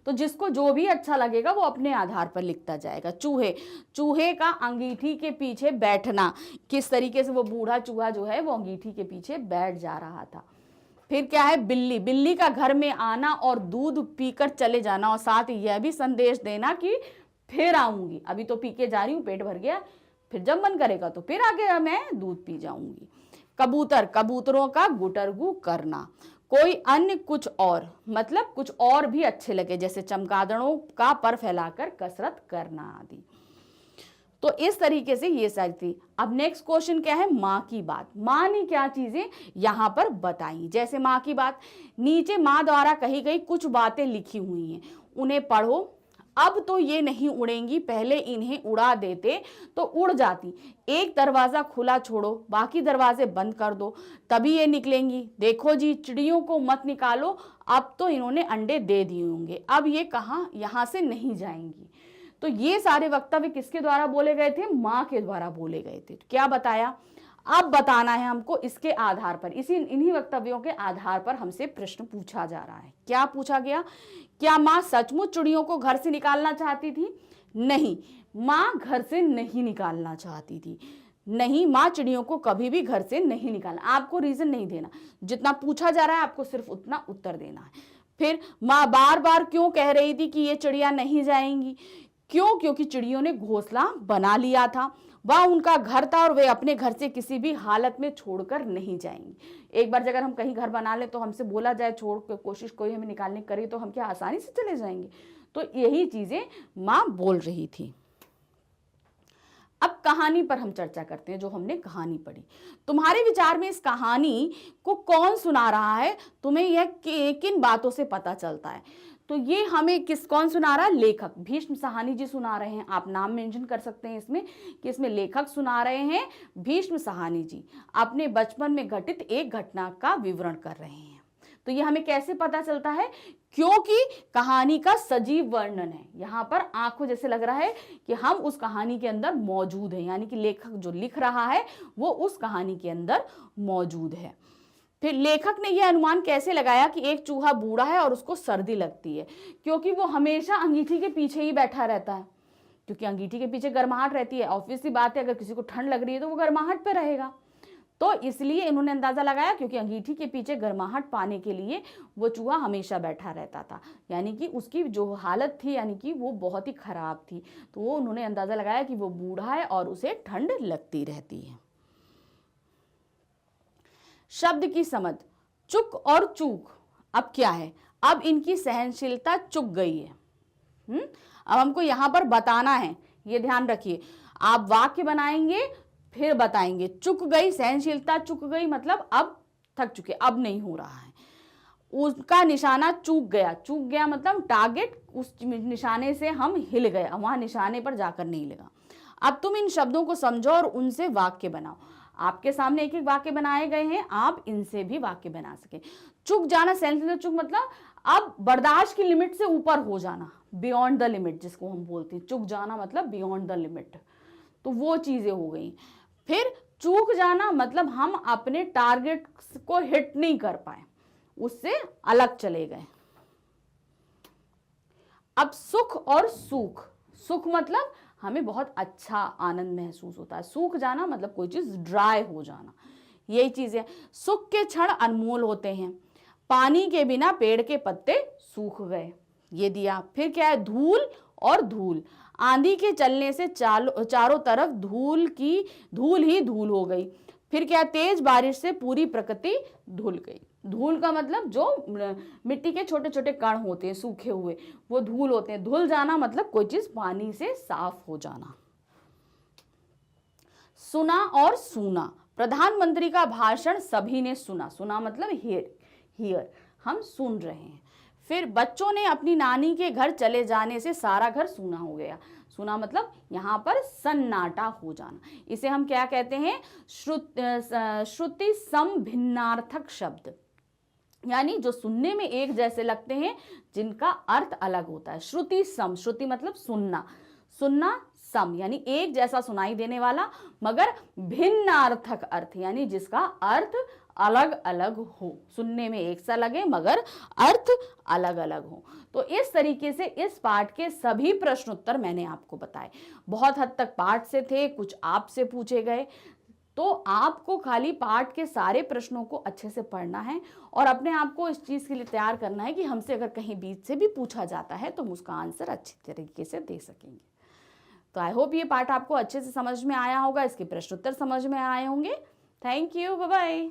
तो जिसको जो भी अच्छा लगेगा वो अपने आधार पर लिखता जाएगा। चूहे का अंगीठी के पीछे बैठना, किस तरीके से वो बूढ़ा चूहा जो है वो अंगीठी के पीछे बैठ जा रहा था। फिर क्या है, बिल्ली का घर में आना और दूध पीकर चले जाना, और साथ ही यह भी संदेश देना कि फिर आऊंगी, अभी तो पी के जा रही हूँ, पेट भर गया, फिर जब मन करेगा तो फिर आगे मैं दूध पी जाऊंगी। कबूतरों का गुटरगू करना, कोई अन्य कुछ और, मतलब कुछ और भी अच्छे लगे, जैसे चमगादड़ों का पर फैलाकर कसरत करना आदि। तो इस तरीके से ये सारी थी। अब नेक्स्ट क्वेश्चन क्या है, माँ की बात। माँ ने क्या चीजें यहाँ पर बताई, जैसे माँ की बात, नीचे माँ द्वारा कही गई कुछ बातें लिखी हुई हैं, उन्हें पढ़ो। अब तो ये नहीं उड़ेंगी, पहले इन्हें उड़ा देते तो उड़ जाती। एक दरवाजा खुला छोड़ो, बाकी दरवाजे बंद कर दो, तभी ये निकलेंगी। देखो जी, चिड़ियों को मत निकालो, अब तो इन्होंने अंडे दे दिए होंगे, अब ये कहाँ, यहाँ से नहीं जाएंगी। तो ये सारे वक्तव्य किसके द्वारा बोले गए थे, माँ के द्वारा बोले गए थे। क्या बताया, अब बताना है हमको इसके आधार पर, इन्हीं वक्तव्यों के आधार पर हमसे प्रश्न पूछा जा रहा है। क्या पूछा गया, क्या माँ सचमुच चिड़ियों को घर से निकालना चाहती थी? नहीं, माँ घर से नहीं निकालना चाहती थी। नहीं, माँ चिड़ियों को कभी भी घर से नहीं निकालना। आपको रीजन नहीं देना, जितना पूछा जा रहा है आपको सिर्फ उतना उत्तर देना है। फिर माँ बार बार क्यों कह रही थी कि ये चिड़िया नहीं जाएंगी? क्यों? क्योंकि चिड़ियों ने घोंसला बना लिया था, वह उनका घर था और वे अपने घर से किसी भी हालत में छोड़कर नहीं जाएंगी। एक बार अगर हम कहीं घर बना ले तो हमसे बोला जाए छोड़ के, कोशिश कोई हमें निकालने करे तो हम क्या आसानी से चले जाएंगे? तो यही चीजें माँ बोल रही थी। अब कहानी पर हम चर्चा करते हैं, जो हमने कहानी पढ़ी। तुम्हारे विचार में इस कहानी को कौन सुना रहा है, तुम्हें यह किन बातों से पता चलता है? तो ये हमें कौन सुना रहा है, लेखक भीष्म साहनी जी सुना रहे हैं। आप नाम मेंशन कर सकते हैं इसमें कि इसमें लेखक सुना रहे हैं भीष्म साहनी जी, अपने बचपन में घटित एक घटना का विवरण कर रहे हैं। तो ये हमें कैसे पता चलता है, क्योंकि कहानी का सजीव वर्णन है। यहाँ पर आंखों जैसे लग रहा है कि हम उस कहानी के अंदर मौजूद हैं, यानी कि लेखक जो लिख रहा है वो उस कहानी के अंदर मौजूद है। फिर लेखक ने यह अनुमान कैसे लगाया कि एक चूहा बूढ़ा है और उसको सर्दी लगती है? क्योंकि वो हमेशा अंगीठी के पीछे ही बैठा रहता है, क्योंकि अंगीठी के पीछे गर्माहट रहती है। ऑब्वियस सी बात है, अगर किसी को ठंड लग रही है तो वो गर्माहट पे रहेगा। तो इसलिए इन्होंने अंदाजा लगाया, क्योंकि अंगीठी के पीछे गर्माहट पाने के लिए वो चूहा हमेशा बैठा रहता था, यानी कि उसकी जो हालत थी यानी कि वो बहुत ही खराब थी। तो वो उन्होंने अंदाजा लगाया कि वो बूढ़ा है और उसे ठंड लगती रहती है। शब्द की समझ, चुक और चूक अब क्या है, अब इनकी सहनशीलता चुक गई है। अब हमको यहां पर बताना है, ये ध्यान रखिए। आप वाक्य बनाएंगे फिर बताएंगे। चुक गई, सहनशीलता चुक गई मतलब अब थक चुके, अब नहीं हो रहा है। उसका निशाना चूक गया मतलब टारगेट उस निशाने से हम हिल गए, वहां निशाने पर जाकर नहीं लगा। अब तुम इन शब्दों को समझो और उनसे वाक्य बनाओ। आपके सामने एक एक वाक्य बनाए गए हैं, आप इनसे भी वाक्य बना सके। चुक जाना, सहनशीलता चुक मतलब अब बर्दाश्त की लिमिट से ऊपर हो जाना, बियॉन्ड द लिमिट जिसको हम बोलते हैं। चुक जाना मतलब बियॉन्ड द लिमिट, तो वो चीजें हो गई। फिर चूक जाना मतलब हम अपने टारगेट को हिट नहीं कर पाए, उससे अलग चले गए। अब सुख और सूख, सुख मतलब हमें बहुत अच्छा आनंद महसूस होता है। सूख जाना मतलब कोई चीज ड्राई हो जाना, यही चीज है। सुख के क्षण अनमोल होते हैं, पानी के बिना पेड़ के पत्ते सूख गए, ये दिया। फिर क्या है, धूल और धूल, आंधी के चलने से चारों तरफ धूल ही धूल हो गई। फिर क्या, तेज बारिश से पूरी प्रकृति धुल गई। धूल का मतलब जो मिट्टी के छोटे छोटे कण होते हैं सूखे हुए, वो धूल होते हैं। धुल जाना मतलब कोई चीज पानी से साफ हो जाना। सुना और सूना, प्रधानमंत्री का भाषण सभी ने सुना, सुना मतलब हियर, हम सुन रहे हैं। फिर बच्चों ने अपनी नानी के घर चले जाने से सारा घर सूना हो गया, सुना मतलब यहाँ पर सन्नाटा हो जाना। इसे हम क्या कहते हैं, श्रुति सम भिन्नार्थक शब्द, यानी जो सुनने में एक जैसे लगते हैं जिनका अर्थ अलग होता है। श्रुति सम, श्रुति मतलब सुनना, सुनना, सम यानी एक जैसा सुनाई देने वाला, मगर भिन्नार्थक अर्थ यानी जिसका अर्थ अलग अलग हो, सुनने में एक सा लगे मगर अर्थ अलग अलग हो। तो इस तरीके से इस पाठ के सभी प्रश्न उत्तर मैंने आपको बताए। बहुत हद तक पाठ से थे, कुछ आपसे पूछे गए। तो आपको खाली पाठ के सारे प्रश्नों को अच्छे से पढ़ना है और अपने आप को इस चीज़ के लिए तैयार करना है कि हमसे अगर कहीं बीच से भी पूछा जाता है तो हम उसका आंसर अच्छी तरीके से दे सकेंगे। तो आई होप ये पाठ आपको अच्छे से समझ में आया होगा, इसके प्रश्न उत्तर समझ में आए होंगे। Thank you, bye bye.